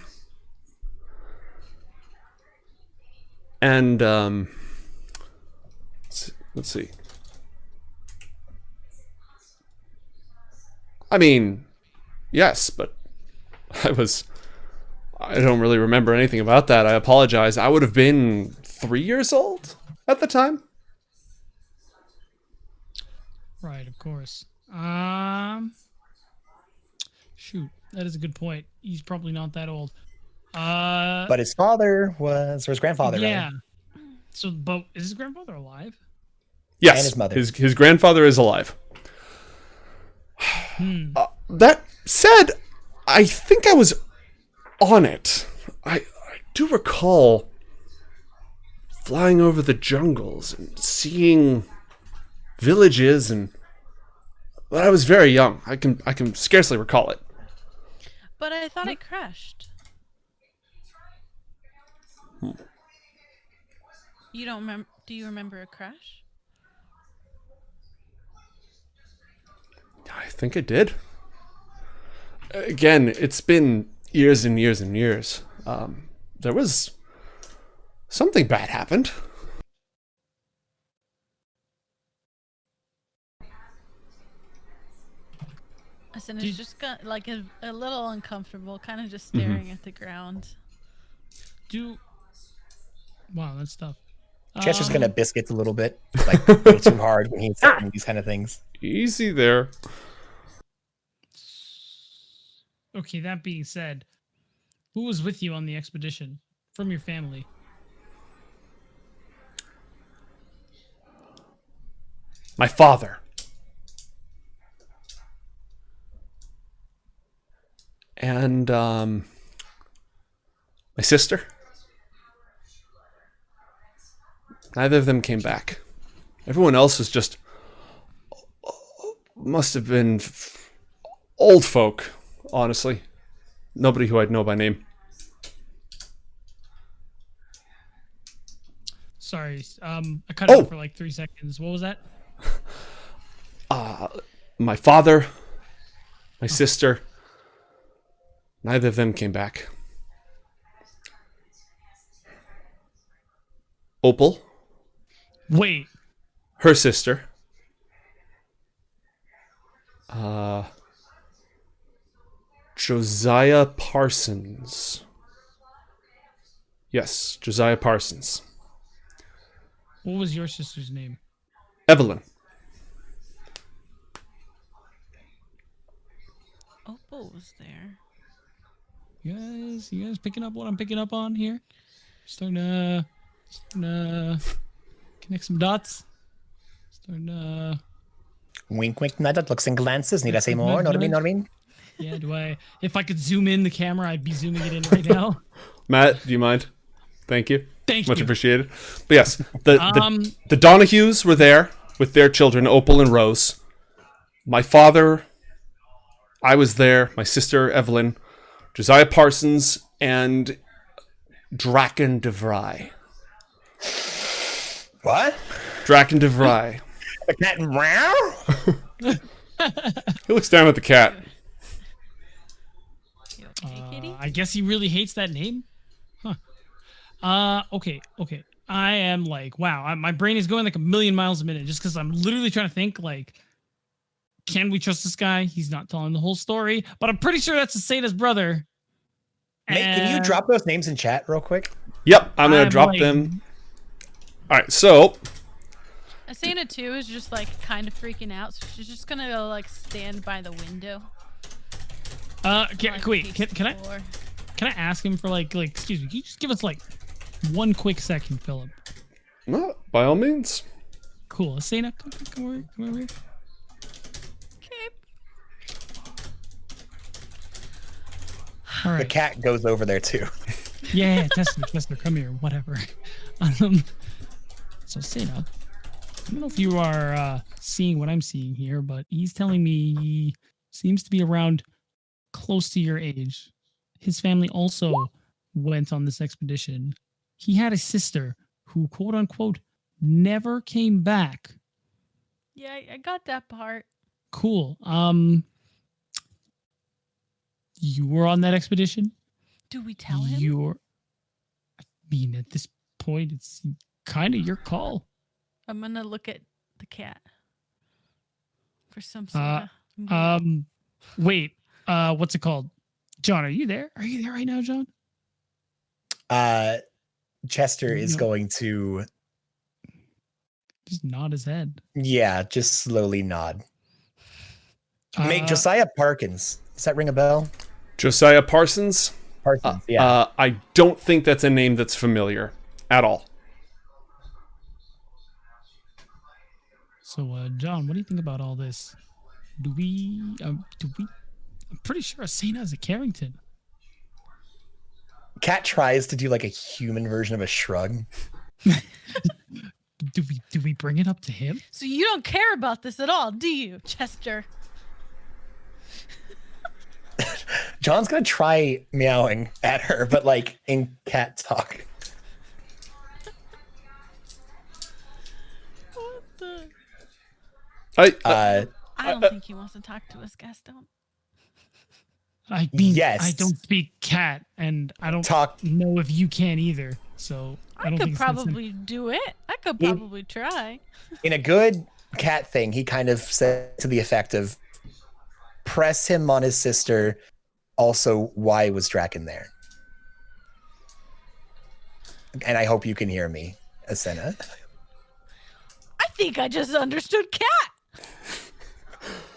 And, let's see. I mean, yes, but I don't really remember anything about that. I apologize. I would have been 3 years old at the time. Right, of course. Shoot, that is a good point. He's probably not that old. But his father was, or his grandfather, yeah. rather. So, but is his grandfather alive? Yes, And his mother. His grandfather is alive. That said, I think I was on it. I do recall flying over the jungles and seeing villages, but I was very young. I can scarcely recall it. But I thought it crashed. You don't remember? Do you remember a crash? I think I did. Again, it's been years and years and years. There was something bad happened. Asena's just got like a little uncomfortable, kind of just staring at the ground. Wow, that's tough. Chester's gonna biscuits a little bit, like go too hard when he's saying these kind of things. Easy there. Okay, that being said, who was with you on the expedition from your family? My father. And my sister. Neither of them came back. Everyone else was just must have been old folk, honestly. Nobody who I'd know by name. Sorry, I cut out for like 3 seconds. What was that? My father, my sister. Neither of them came back. Opal, Wait, her sister. Josiah Parsons. Yes, Josiah Parsons. what was your sister's name? Evelyn. Opal was there. You guys picking up what I'm picking up on here? Starting to connect some dots. Starting to. Wink, wink, nudge, looks and glances. Need I say more? Know what I mean? Know what I mean? Yeah, if I could zoom in the camera, I'd be zooming it in right now. Matt, do you mind? Thank you. Thank Much you. appreciated. But yes, the Donahues were there with their children, Opal and Rose. My father, I was there. My sister, Evelyn, Josiah Parsons, and Draken DeVry. What? Draken DeVry. The cat and meow? He looks down at the cat. You okay, kitty? I guess he really hates that name. Huh. Okay. I am like, wow. My brain is going like a million miles a minute just because I'm literally trying to think like, can we trust this guy? He's not telling the whole story, but I'm pretty sure that's Asena's brother. Nate, can you drop those names in chat real quick? Yep, I'm going to drop like- them. All right, so Asena too is just like kind of freaking out, so she's just gonna go like stand by the window. Wait, can I ask him for like excuse me, can you just give us like one quick second, Philip? by all means. Cool. Asena, come over here. Okay. All The right. cat goes over there too. Yeah, Chester, come here, whatever. So Asena, I don't know if you are seeing what I'm seeing here, but he's telling me he seems to be around close to your age. His family also went on this expedition. He had a sister who, quote unquote, never came back. Yeah, I got that part. Cool. You were on that expedition? Do we tell him? I mean, at this point, it's kind of your call. I'm gonna look at the cat for some sort of. Wait. What's it called? John, are you there? Are you there right now, John? Chester is No. going to, Just nod his head. just slowly nod. Make Uh, Josiah Parkins. Does that ring a bell? Josiah Parsons. Parsons, yeah. I don't think that's a name that's familiar at all. So, John, what do you think about all this? Do we? I'm pretty sure Asena is a Carrington. Cat tries to do like a human version of a shrug. Do we bring it up to him? So you don't care about this at all, do you, Chester? John's gonna try meowing at her, but like in cat talk. What the? I I don't think he wants to talk to us, Gastone. I mean, Yes. I don't speak cat, and I don't Talk. know if you can either. So I I don't could think it's necessary. probably do it. I could Yeah. probably try. In a good cat thing, he kind of said to the effect of press him on his sister. Also, why was Draken there? And I hope you can hear me, Asena. I think I just understood cat.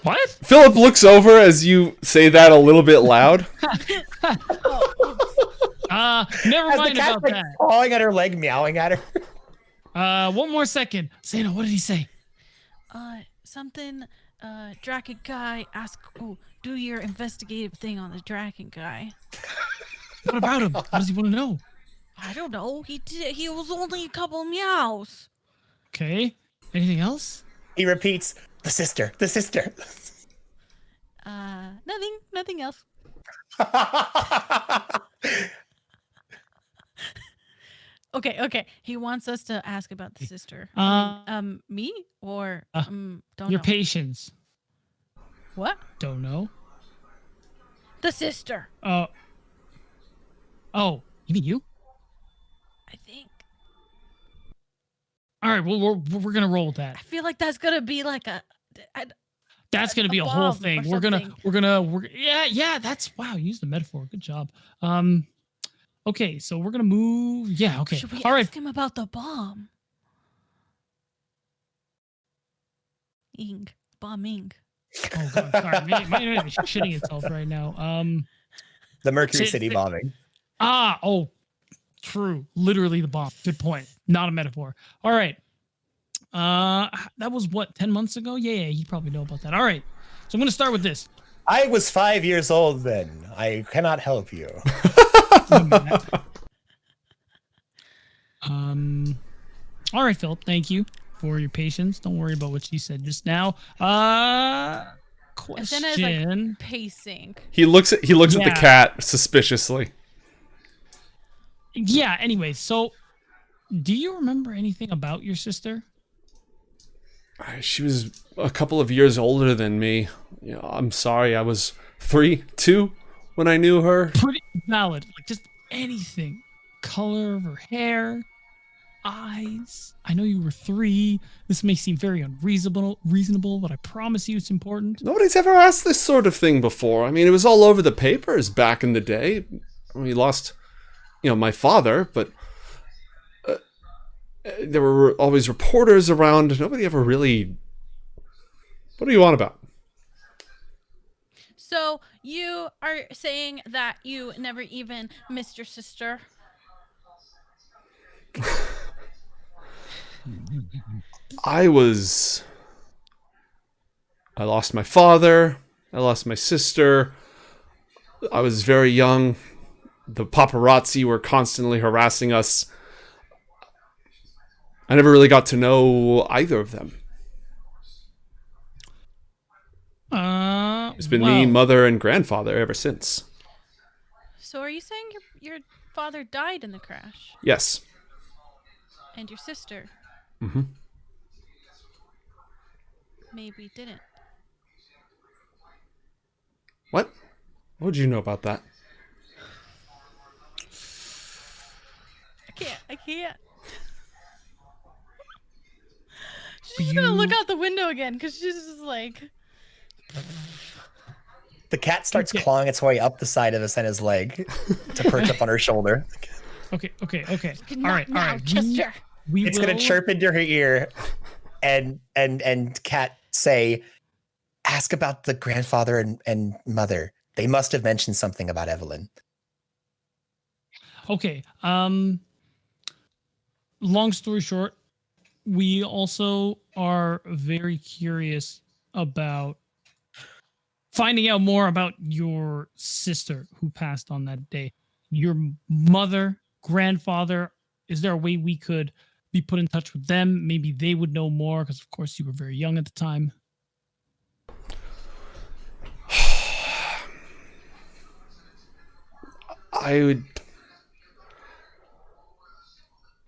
What? Philip looks over as you say that a little bit loud. Never As the mind cat's about like clawing at her leg, meowing at her. that. One more second. Asena, what did he say? Something. Draken guy. Do your investigative thing on the Draken guy. What about him? What does he want to know? I don't know. He was only a couple meows. Okay. Anything else? He repeats, the sister. Nothing else. Okay. He wants us to ask about the sister. Me or don't Your know. patience. What? Don't know. The sister. Oh, you mean you? I think. All right. Well, we're gonna roll with that. I feel like that's gonna be like That's gonna be a bomb whole or thing. something. Yeah. That's wow. You used the metaphor. Good job. Okay. So we're gonna move. Yeah. Okay. Should we All right. ask him about the bomb? Bombing. Oh God. Sorry. My internet is shitting itself right now. The Mercury Shit, City shit. bombing. True. Literally the bomb. Good point. Not a metaphor. All right. That was what, 10 months ago? Yeah, you probably know about that. All right. So I'm gonna start with this. I was 5 years old then. I cannot help you. right, Phil. Thank you for your patience. Don't worry about what she said just now. Question. Asena is like pacing. He looks at the Yeah. cat suspiciously. Yeah. Anyway, so do you remember anything about your sister? She was a couple of years older than me. You know, I'm sorry. I was 3, 2 when I knew her. Pretty valid. Like just anything. Color of her hair, eyes. I know you were 3. This may seem very reasonable, but I promise you it's important. Nobody's ever asked this sort of thing before. I mean, it was all over the papers back in the day. We lost, my father, but there were always reporters around. Nobody ever really... What do you want about? So you are saying that you never even missed your sister? I lost my father. I lost my sister. I was very young. The paparazzi were constantly harassing us. I never really got to know either of them. It's been me, mother, and grandfather ever since. So are you saying your father died in the crash? Yes. And your sister? Mm-hmm. Maybe didn't. What? What would you know about that? I can't. She's just gonna look out the window again because she's just like... The cat starts clawing its way up the side of Asena's leg to perch up on her shoulder. Okay. Good All right. Chester. It's gonna chirp into her ear, and cat say, "Ask about the grandfather and mother. They must have mentioned something about Evelyn." Okay. Long story short, we also are very curious about finding out more about your sister who passed on that day. Your mother, grandfather, is there a way we could be put in touch with them? Maybe they would know more because, of course, you were very young at the time.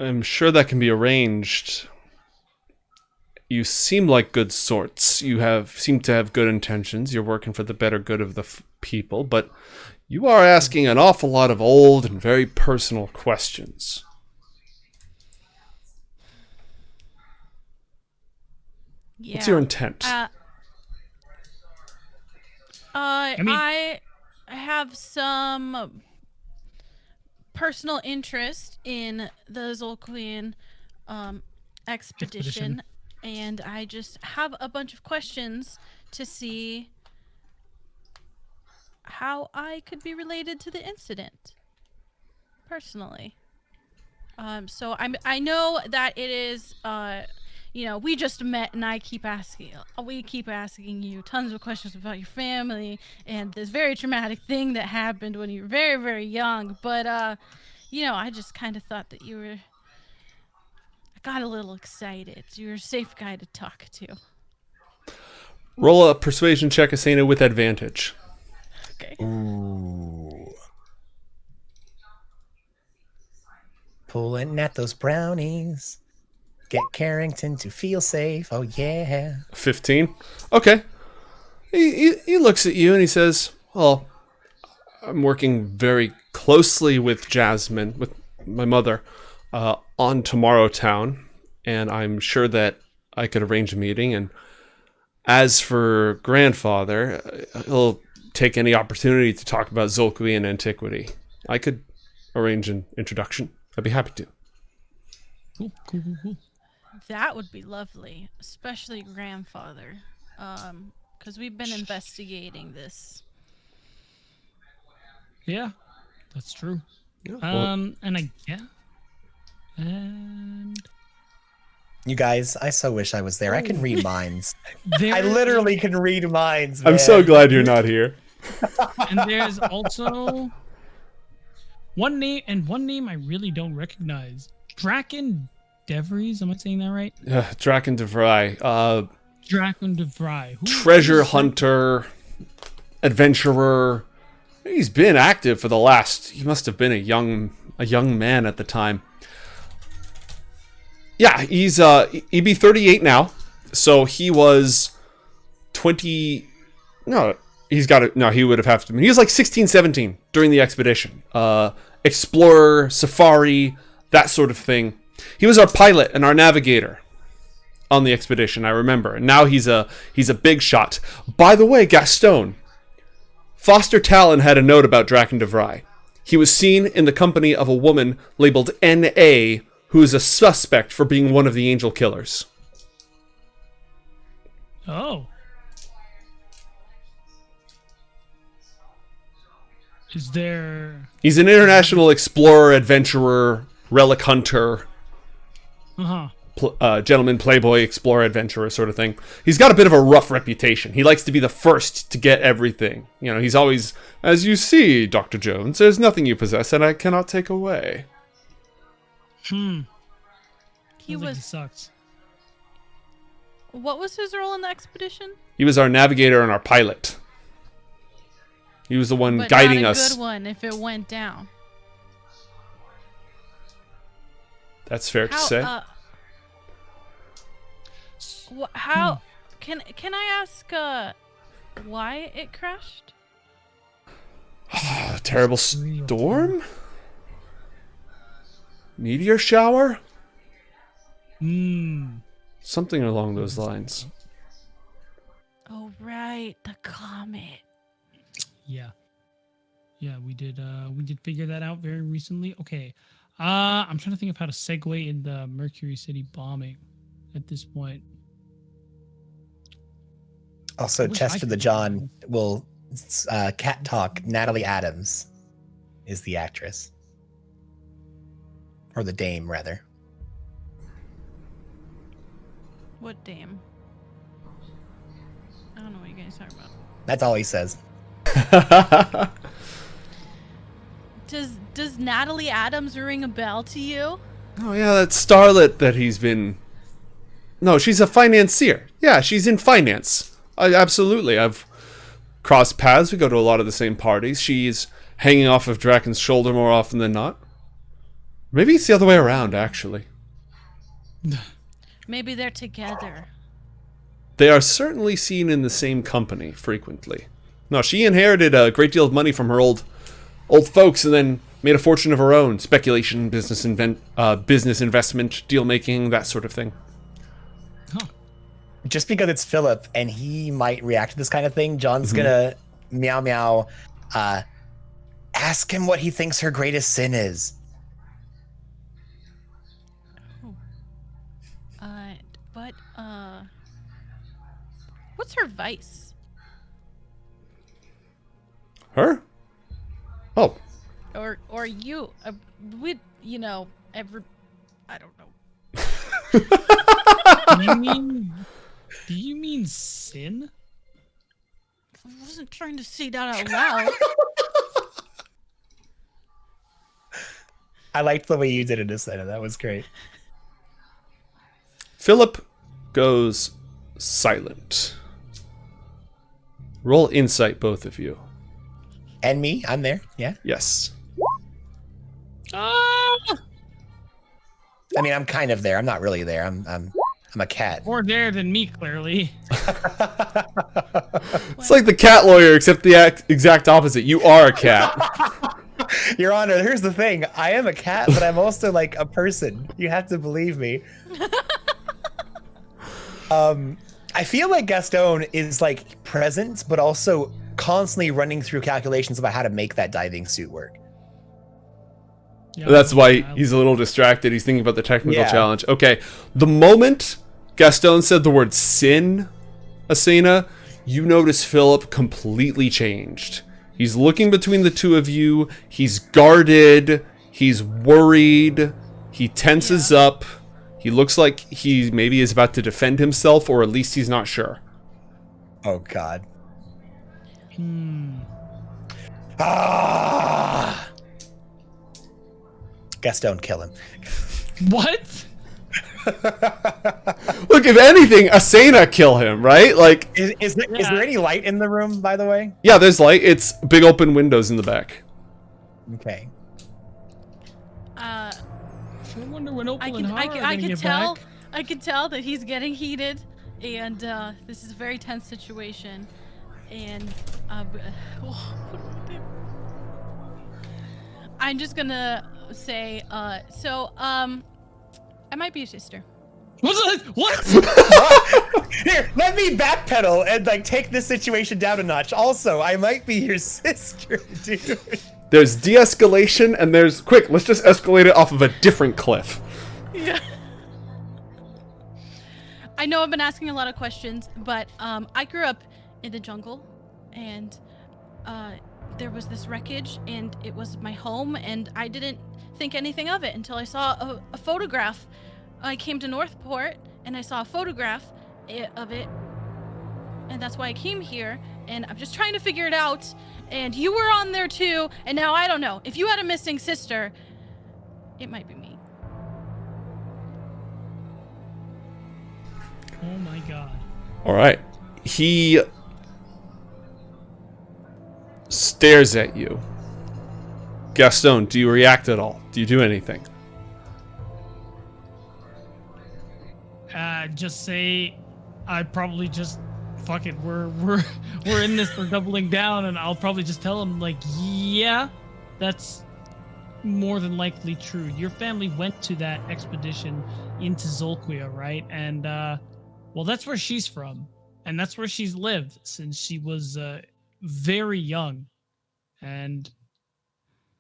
I'm sure that can be arranged. You seem like good sorts. You seem to have good intentions. You're working for the better good of the people, but you are asking an awful lot of old and very personal questions. Yeah. What's your intent? I have some personal interest in the Zolquian expedition, and I just have a bunch of questions to see how I could be related to the incident personally. So I know that it is we just met, and we keep asking you tons of questions about your family and this very traumatic thing that happened when you were very, very young. But, I just kind of thought that I got a little excited. You're a safe guy to talk to. Roll a persuasion check, Asena, with advantage. Okay. Ooh. Pulling at those brownies. Get Carrington to feel safe. Oh, yeah. 15. Okay. He looks at you and he says, well, I'm working very closely with Jasmine, with my mother, on Tomorrow Town, and I'm sure that I could arrange a meeting. And as for grandfather, he'll take any opportunity to talk about Zolquian antiquity. I could arrange an introduction. I'd be happy to. Cool. That would be lovely, especially grandfather, because we've been investigating this. Yeah, that's true. Yeah, and You guys, I so wish I was there. I can read minds. there I literally can read minds, I'm man. so glad you're not here. And there's also one name I really don't recognize. Draken DeVries? Am I saying that right? Draken de Vry. Draken de Vry. Treasure hunter, adventurer. He's been active for the last. He must have been a young man at the time. Yeah, he'd be 38 now. So he was 20. No, he's got it. No, he would have to. He was like 16, 17 during the expedition. Explorer, safari, that sort of thing. He was our pilot and our navigator on the expedition, I remember. And now he's a big shot. By the way, Gastone, Foster Talon had a note about Draken de Vry. He was seen in the company of a woman labeled N.A., who is a suspect for being one of the angel killers. Oh. Is there... He's an international explorer, adventurer, relic hunter, gentleman, playboy, explorer, adventurer sort of thing. He's got a bit of a rough reputation. He likes to be the first to get everything. You know, he's always, as you see, Dr. Jones, there's nothing you possess that I cannot take away. He Sounds like was. he sucks. What was his role in the expedition? He was our navigator and our pilot. He was the one But guiding not a us. good one if it went down. That's fair to say. How can I ask why it crashed? A terrible storm? Meteor shower? Something along those lines. Oh right, the comet. Yeah. Yeah, we did figure that out very recently. Okay. I'm trying to think of how to segue in the Mercury City bombing at this point. Also, wish I Chester could the do John will cat talk. Natalie Adams is the actress. Or the dame, rather. What dame? I don't know what you guys are talking about. That's all he says. Does Natalie Adams ring a bell to you? Oh yeah, that starlet that he's been... No, she's a financier. Yeah, she's in finance. Absolutely. I've crossed paths. We go to a lot of the same parties. She's hanging off of Draken's shoulder more often than not. Maybe it's the other way around, actually. Maybe they're together. They are certainly seen in the same company frequently. No, she inherited a great deal of money from her old folks and then made a fortune of her own. Speculation, business investment, deal making, that sort of thing. Huh. Just because it's Philip and he might react to this kind of thing, John's gonna meow, ask him what he thinks her greatest sin is. What's her vice? Her? Oh. Or you? I don't know. Do you mean sin? I wasn't trying to say that out loud. I liked the way you did it, Asena. That was great. Philip goes silent. Roll insight, both of you. And me, I'm there. Yeah. Yes. Ah! I mean, I'm kind of there. I'm not really there. I'm a cat. More there than me, clearly. It's like the cat lawyer, except the exact opposite. You are a cat. Your Honor, here's the thing. I am a cat, but I'm also like a person. You have to believe me. I feel like Gastone is like present, but also constantly running through calculations about how to make that diving suit work. Yeah, That's why he's a little distracted. He's thinking about the technical challenge. Okay, the moment Gastone said the word sin, Asena, you notice Philip completely changed. He's looking between the two of you. He's guarded. He's worried. He tenses up. He looks like he maybe is about to defend himself, or at least he's not sure. Oh, God. Gastone, kill him. What? Look, if anything, Asena kill him, right? Like, Is there any light in the room, by the way? yeah, there's light. It's big open windows in the back. Okay. I wonder when Opal I and Hara are can gonna get tell. back. I can tell that he's getting heated, and this is a very tense situation. And what do we do? I'm just gonna say, I might be a sister. What? Here, let me backpedal and like take this situation down a notch. Also, I might be your sister, dude. There's de-escalation, and there's... Quick, let's just escalate it off of a different cliff. Yeah. I know I've been asking a lot of questions, but I grew up in the jungle, and there was this wreckage, and it was my home, and I didn't think anything of it until I saw a photograph. I came to Northport, and I saw a photograph of it, and that's why I came here, and I'm just trying to figure it out. And you were on there too, and now I don't know. If you had a missing sister, it might be me. Oh my god. All right. He stares at you. Gastone, do you react at all? Do you do anything? Just say, I probably just fuck it. We're in this. We're doubling down, and I'll probably just tell him like, yeah, that's more than likely true. Your family went to that expedition into Zolquia, right? And well, that's where she's from, and that's where she's lived since she was very young, and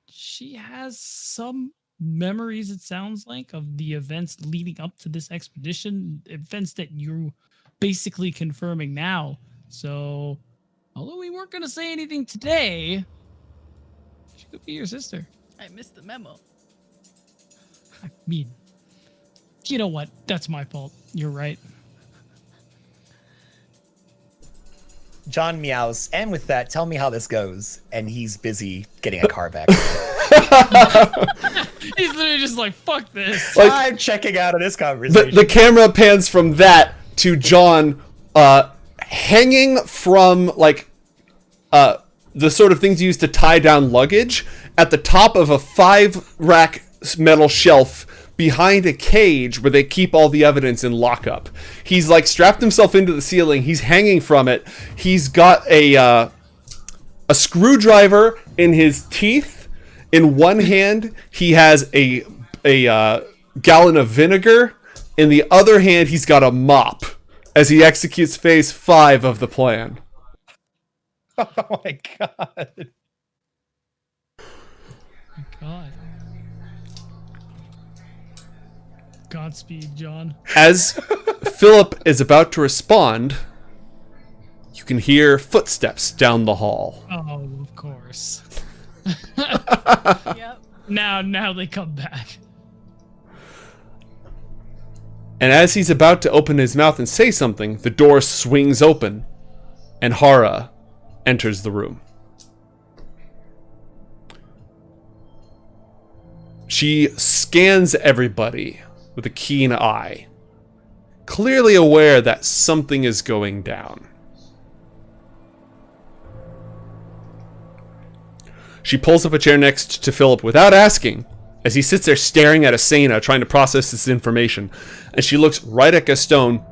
she has some memories, it sounds like, of the events leading up to this expedition, events that you're basically confirming now. So, although we weren't going to say anything today, she could be your sister. I missed the memo. I mean, you know what? That's my fault. You're right. John meows, and with that, tell me how this goes. And he's busy getting a car back. He's literally just like, fuck this. Like, I'm checking out of this conversation. the camera pans from that to John hanging from like the sort of things used to tie down luggage at the top of a 5-rack metal shelf behind a cage where they keep all the evidence in lockup. He's like strapped himself into the ceiling. He's hanging from it. He's got a screwdriver in his teeth. In one hand, he has a gallon of vinegar. In the other hand, he's got a mop as he executes phase 5 of the plan. Oh my god. My god. Godspeed, John. As Philip is about to respond, you can hear footsteps down the hall. Oh, of course. Yep. Now they come back. And as he's about to open his mouth and say something, the door swings open, and Hara enters the room. She scans everybody with a keen eye, clearly aware that something is going down. She pulls up a chair next to Philip without asking, as he sits there staring at Asena, trying to process this information. And she looks right at Gastone.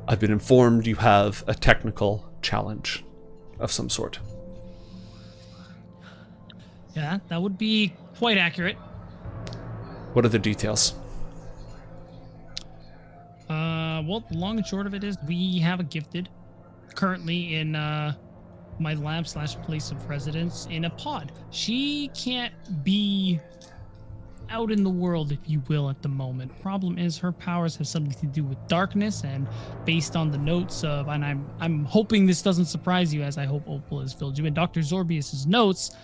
I've been informed you have a technical challenge of some sort. Yeah, that would be quite accurate. What are the details? Well, the long and short of it is we have a gifted currently in my lab / place of residence in a pod. She can't be out in the world, if you will, at the moment. Problem is her powers have something to do with darkness, and based on the notes of, and I'm hoping this doesn't surprise you, as I hope Opal has filled you in, Dr. Zorbius's notes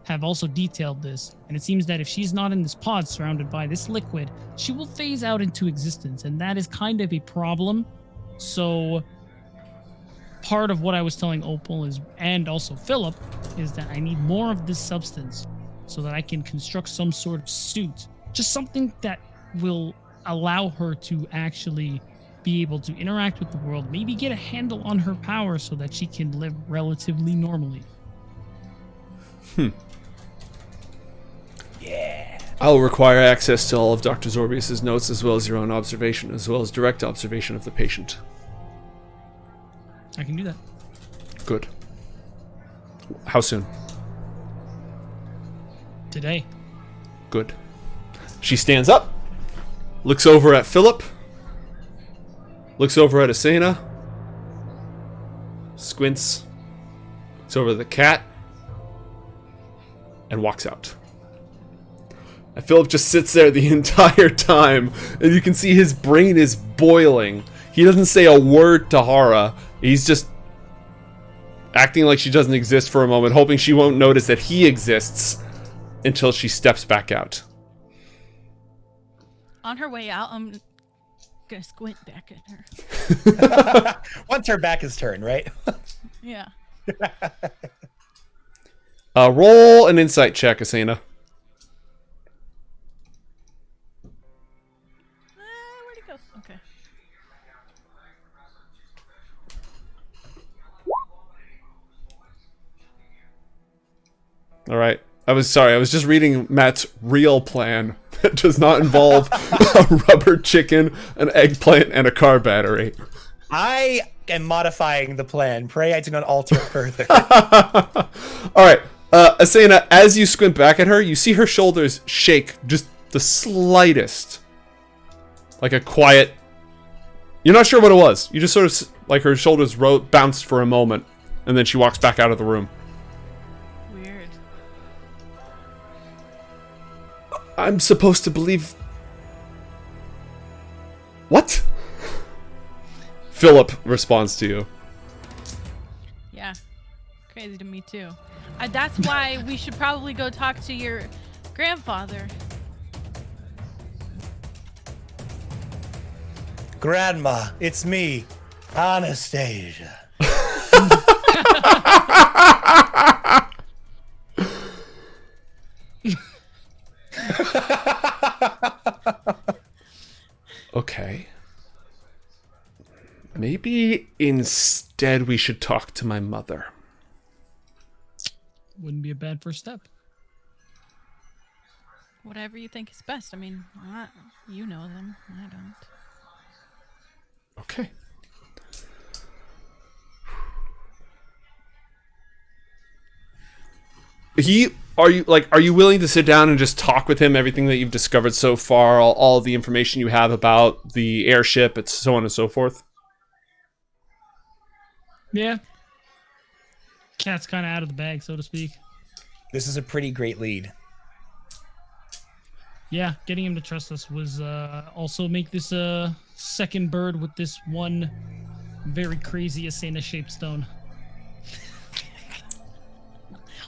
have also detailed this, and it seems that if she's not in this pod surrounded by this liquid, she will phase out into existence, and that is kind of a problem. So part of what I was telling Opal is, and also Philip, is that I need more of this substance so that I can construct some sort of suit. Just something that will allow her to actually be able to interact with the world, maybe get a handle on her power so that she can live relatively normally. Yeah. I'll require access to all of Dr. Zorbius's notes, as well as your own observation, as well as direct observation of the patient. I can do that. Good. How soon? Today. Good. She stands up, looks over at Philip, looks over at Asena, squints, looks over at the cat, and walks out. And Philip just sits there the entire time, and you can see his brain is boiling. He doesn't say a word to Hara. He's just acting like she doesn't exist for a moment, hoping she won't notice that he exists until she steps back out. On her way out, I'm gonna squint back at her. Once her back is turned, right? Yeah. Roll an insight check, Asena. Where'd it go? Okay. All right. I was just reading Matt's real plan that does not involve a rubber chicken, an eggplant, and a car battery. I am modifying the plan. Pray I do not alter it further. All right. Asena, as you squint back at her, you see her shoulders shake just the slightest. Like a quiet... You're not sure what it was. You just sort of, like her shoulders bounced for a moment, and then she walks back out of the room. Weird. I'm supposed to believe... What? Philip responds to you. Yeah. Crazy to me too. That's why we should probably go talk to your grandfather. Grandma, it's me, Anastasia. Okay. Maybe instead we should talk to my mother. Wouldn't be a bad first step. Whatever you think is best. I mean, you know them. I don't. Okay. Are you willing to sit down and just talk with him everything that you've discovered so far, all the information you have about the airship, and so on and so forth? Yeah. Cat's kind of out of the bag, so to speak. This is a pretty great lead. Yeah, getting him to trust us was also make this a second bird with this one very crazy Asena-shaped stone.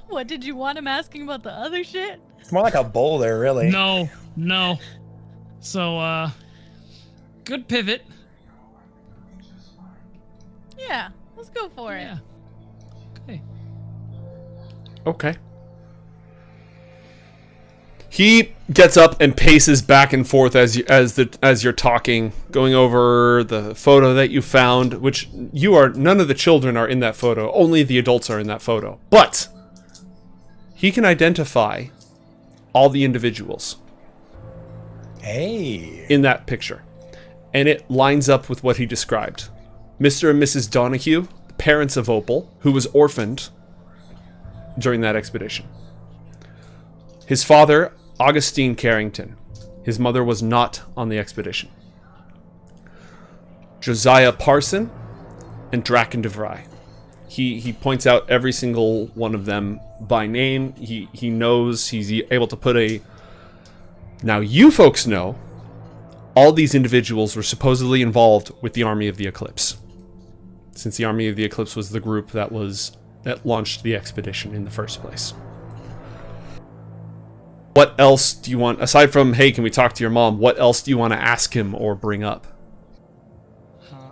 What did you want him asking about the other shit? It's more like a boulder, really. No. So, good pivot. Yeah, let's go for it. Yeah. Okay. Okay. He gets up and paces back and forth as you're talking, going over the photo that you found, which none of the children are in that photo, only the adults are in that photo. But he can identify all the individuals in that picture. And it lines up with what he described. Mr. and Mrs. Donahue, the parents of Opal, who was orphaned during that expedition. His father, Augustine Carrington. His mother was not on the expedition. Josiah Parson and Draken DeVry. He points out every single one of them by name. He knows, he's able to put a... Now you folks know all these individuals were supposedly involved with the Army of the Eclipse, since the Army of the Eclipse was the group that launched the expedition in the first place. What else do you want, aside from, hey, can we talk to your mom, what else do you want to ask him or bring up?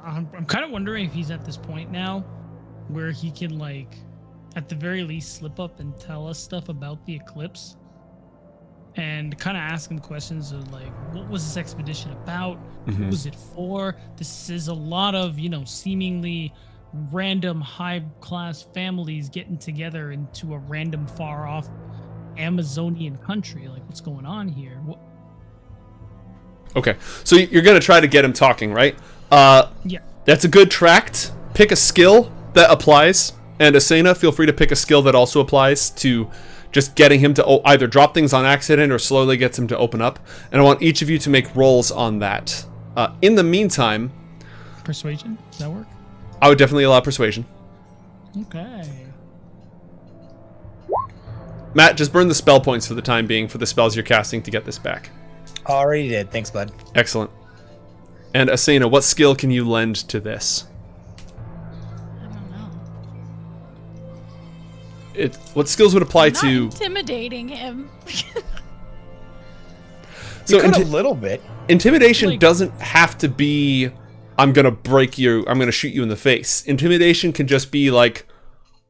I'm kind of wondering if he's at this point now where he can, like, at the very least, slip up and tell us stuff about the Eclipse. and kind of asking questions of like, what was this expedition about? Who was it for? This is a lot of, seemingly random high-class families getting together into a random far-off Amazonian country. Like, what's going on here? Okay, so you're going to try to get him talking, right? Yeah. That's a good tract. Pick a skill that applies. And Asena, feel free to pick a skill that also applies to just getting him to either drop things on accident or slowly gets him to open up. And I want each of you to make rolls on that. In the meantime... Persuasion? Does that work? I would definitely allow persuasion. Okay. Matt, just burn the spell points for the time being for the spells you're casting to get this back. Already did. Thanks, bud. Excellent. And Asena, what skill can you lend to this? I don't know. What skills would apply I'm not to... intimidating him. You could a little bit. Intimidation doesn't have to be, I'm going to shoot you in the face. Intimidation can just be like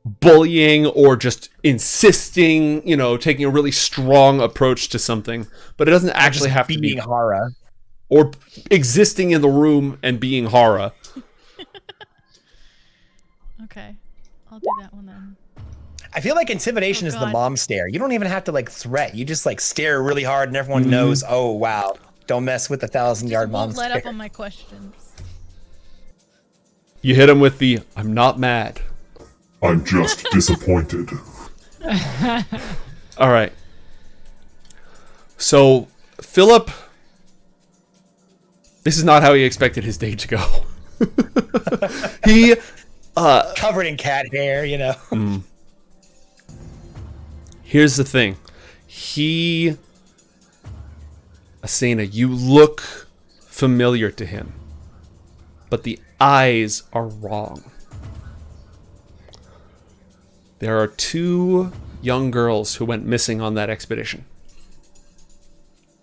bullying or just insisting, taking a really strong approach to something. But it doesn't actually have to be being horror. Or existing in the room and being horror. Okay. I'll do that one then. I feel like intimidation is the mom stare. You don't even have to like threat. You just like stare really hard and everyone knows, oh wow, don't mess with the 1,000-yard mom stare. Let up on my questions. You hit him with the, I'm not mad. I'm just disappointed. All right. So, Philip, this is not how he expected his day to go. He, covered in cat hair, Here's the thing. Asena, you look familiar to him, but the eyes are wrong. There are 2 young girls who went missing on that expedition.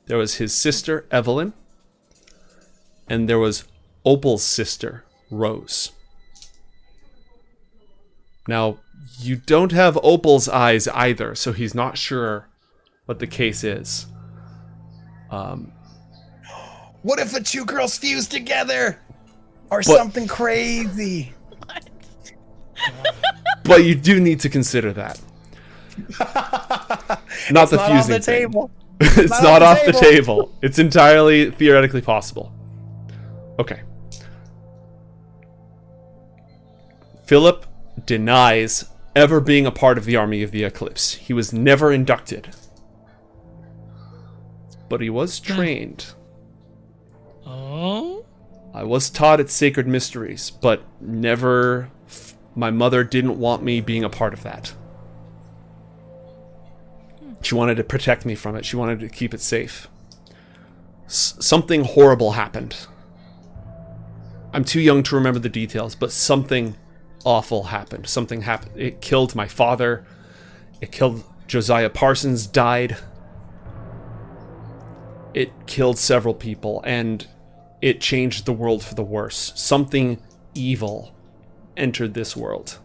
There was his sister, Evelyn, and there was Opal's sister, Rose. Now, you don't have Opal's eyes either, so he's not sure what the case is. What if the 2 girls fuse together? Or something crazy? What? But you do need to consider that. Not the fusing off the thing. table. It's not off the table. It's entirely theoretically possible. Okay. Philip denies ever being a part of the army of the Eclipse. He was never inducted. But he was trained. Oh? I was taught its sacred mysteries, but never... My mother didn't want me being a part of that. She wanted to protect me from it. She wanted to keep it safe. Something horrible happened. I'm too young to remember the details, but something awful happened. Something happened. It killed my father. It killed Josiah Parsons, died. It killed several people, and it changed the world for the worse. Something evil entered this world.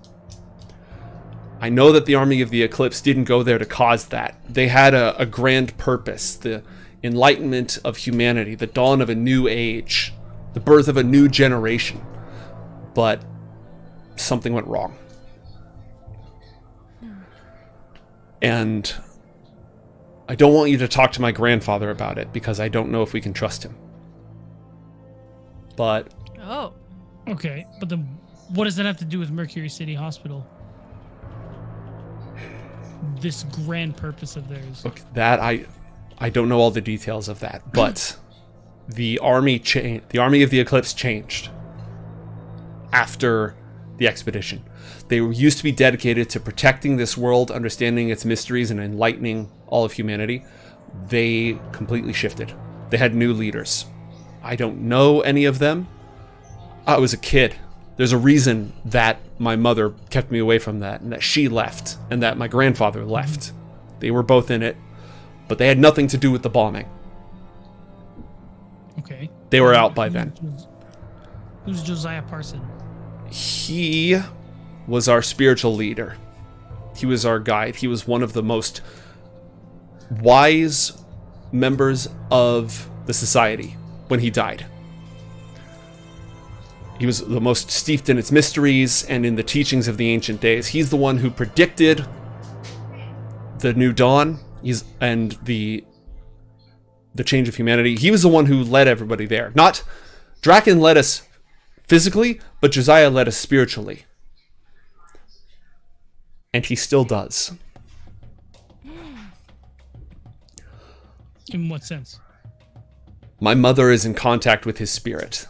I know that the army of the Eclipse didn't go there to cause that. They had a grand purpose, the enlightenment of humanity, the dawn of a new age, the birth of a new generation. But something went wrong. And I don't want you to talk to my grandfather about it because I don't know if we can trust him. But... Oh. Okay, but then what does that have to do with Mercury City Hospital? This grand purpose of theirs. Look, that I don't know all the details of that, but the army of the Eclipse changed after the expedition. They used to be dedicated to protecting this world, understanding its mysteries, and enlightening all of humanity. They completely shifted. They had new leaders. I don't know any of them. I was a kid. There's a reason that my mother kept me away from that, and that she left, and that my grandfather left. They were both in it, but they had nothing to do with the bombing. Okay. They were out by then. Who's Josiah Parson? He was our spiritual leader. He was our guide. He was one of the most wise, members of the society when he died. He was the most steeped in its mysteries and in the teachings of the ancient days. He's the one who predicted the new dawn and the change of humanity. He was the one who led everybody there. Not Draken led us physically, but Josiah led us spiritually. And he still does. In what sense? My mother is in contact with his spirit.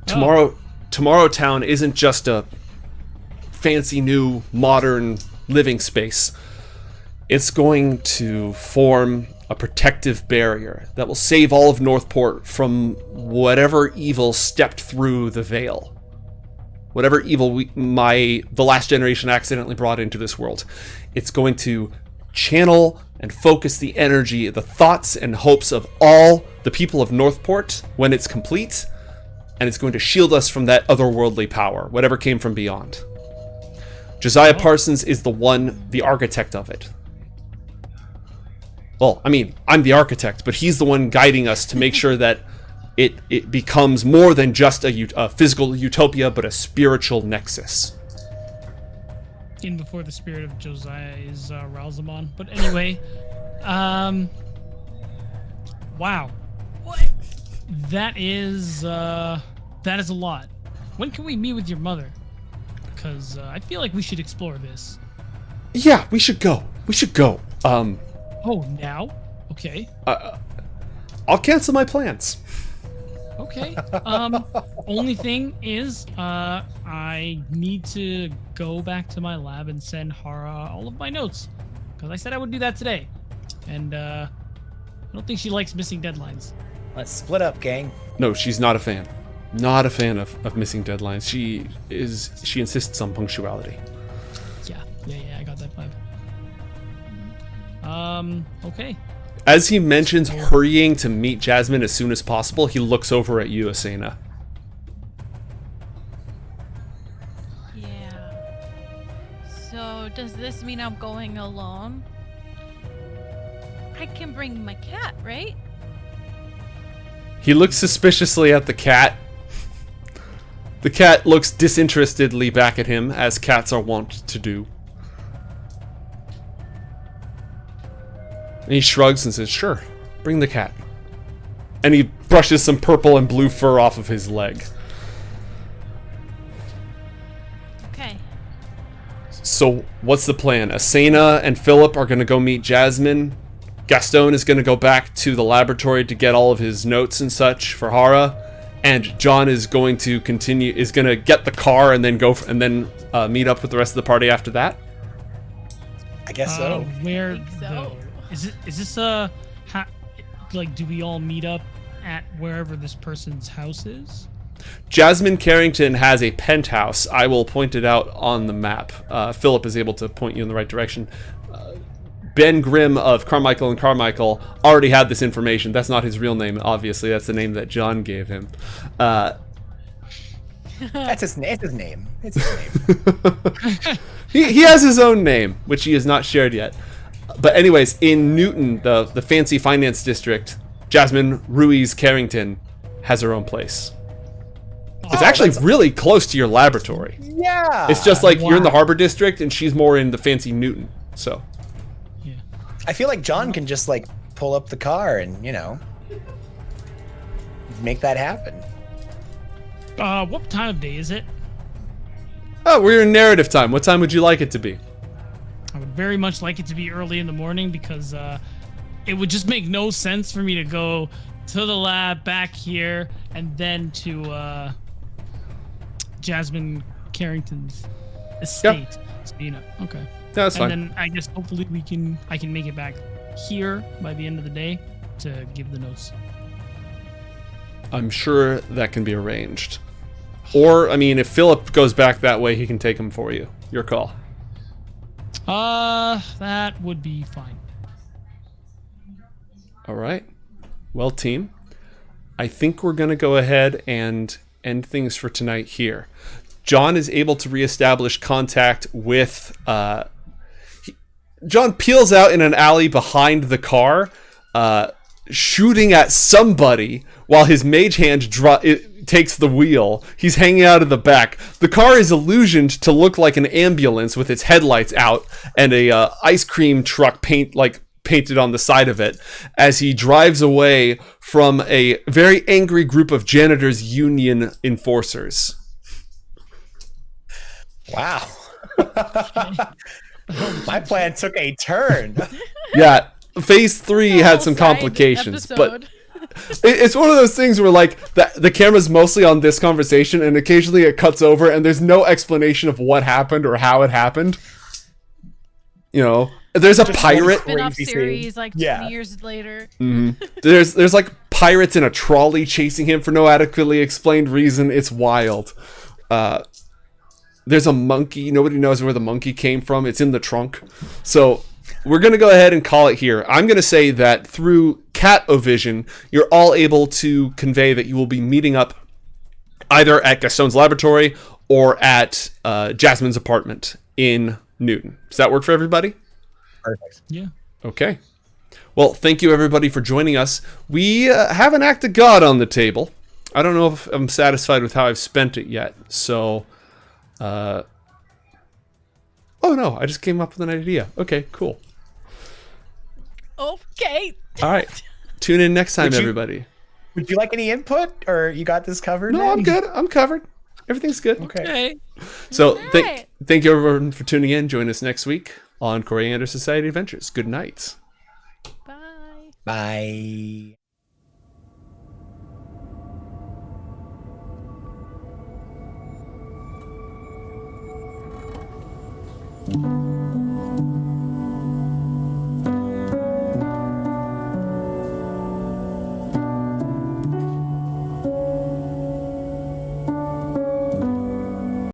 Tomorrow Town isn't just a fancy new modern living space. It's going to form a protective barrier that will save all of Northport from whatever evil stepped through the veil. Whatever evil the last generation accidentally brought into this world. It's going to channel and focus the energy, the thoughts and hopes of all the people of Northport when it's complete, and it's going to shield us from that otherworldly power, whatever came from beyond. Josiah Parsons is the architect of it. Well, I mean, I'm the architect, but he's the one guiding us to make sure that it becomes more than just a physical utopia, but a spiritual nexus. In before the spirit of Josiah is Ralzamon. But anyway, wow. What? That is a lot. When can we meet with your mother? Because I feel like we should explore this. Yeah, we should go. Oh, now? Okay. I'll cancel my plans. Okay. Only thing is, I need to go back to my lab and send Hara all of my notes. Because I said I would do that today. And, I don't think she likes missing deadlines. Let's split up, gang. No, she's not a fan. Not a fan of missing deadlines. She insists on punctuality. Yeah, I got that vibe. Okay. As he mentions hurrying to meet Jasmine as soon as possible, he looks over at you, Asena. Yeah. So does this mean I'm going alone? I can bring my cat, right? He looks suspiciously at the cat. The cat looks disinterestedly back at him, as cats are wont to do. And he shrugs and says, "Sure, bring the cat." And he brushes some purple and blue fur off of his leg. Okay. So, what's the plan? Asena and Philip are going to go meet Jasmine. Gastone is going to go back to the laboratory to get all of his notes and such for Hara. And John is going to get the car and then meet up with the rest of the party after that. I guess so. Where I think so. though? Is this do we all meet up at wherever this person's house is? Jasmine Carrington has a penthouse. I will point it out on the map. Philip is able to point you in the right direction. Ben Grimm of Carmichael and Carmichael already had this information. That's not his real name, obviously. That's the name that John gave him. That's his name. It's his name. He has his own name, which he has not shared yet. But anyways, in Newton, the fancy finance district, Jasmine Ruiz Carrington has her own place. It's actually really close to your laboratory. Yeah. It's just like you're in the Wow. Harbor District and she's more in the fancy Newton. So Yeah. I feel like John can just like pull up the car and, make that happen. What time of day is it? oh, we're in narrative time. What time would you like it to be? I would very much like it to be early in the morning because it would just make no sense for me to go to the lab back here and then to Jasmine Carrington's estate. So, okay. That's fine. And then I guess hopefully I can make it back here by the end of the day to give the notes. I'm sure that can be arranged. Or, I mean, if Philip goes back that way, he can take them for you. Your call. That would be fine. All right. Well, team, I think we're going to go ahead and end things for tonight here. John is able to reestablish contact with... John peels out in an alley behind the car, shooting at somebody while his mage hand takes the wheel. He's hanging out of the back. The car is illusioned to look like an ambulance with its headlights out and a ice cream truck painted on the side of it as he drives away from a very angry group of janitors union enforcers. Wow. My plan took a turn. Yeah, phase 3 had some Side complications, but episode. it's one of those things where like the camera's mostly on this conversation and occasionally it cuts over and there's no explanation of what happened or how it happened. You know, there's a pirate. Spin-off Crazy series like 20 Yeah. years later. There's like pirates in a trolley chasing him for no adequately explained reason. It's wild. There's a monkey. Nobody knows where the monkey came from. It's in the trunk. So we're going to go ahead and call it here. I'm going to say that through cat-o-vision, you're all able to convey that you will be meeting up either at Gastone's laboratory or at Jasmine's apartment in Newton. Does that work for everybody? Perfect. Yeah. Okay. Well, thank you everybody for joining us. We have an act of God on the table. I don't know if I'm satisfied with how I've spent it yet. So, oh no, I just came up with an idea. Okay, cool. Okay. All right. Tune in next time, Would you- everybody. Would you like any input, or you got this covered? No, man? I'm good. I'm covered. Everything's good. Okay. Okay. So, Alright. thank you everyone for tuning in. Join us next week on Coriander Society Adventures. Good night. Bye. Bye.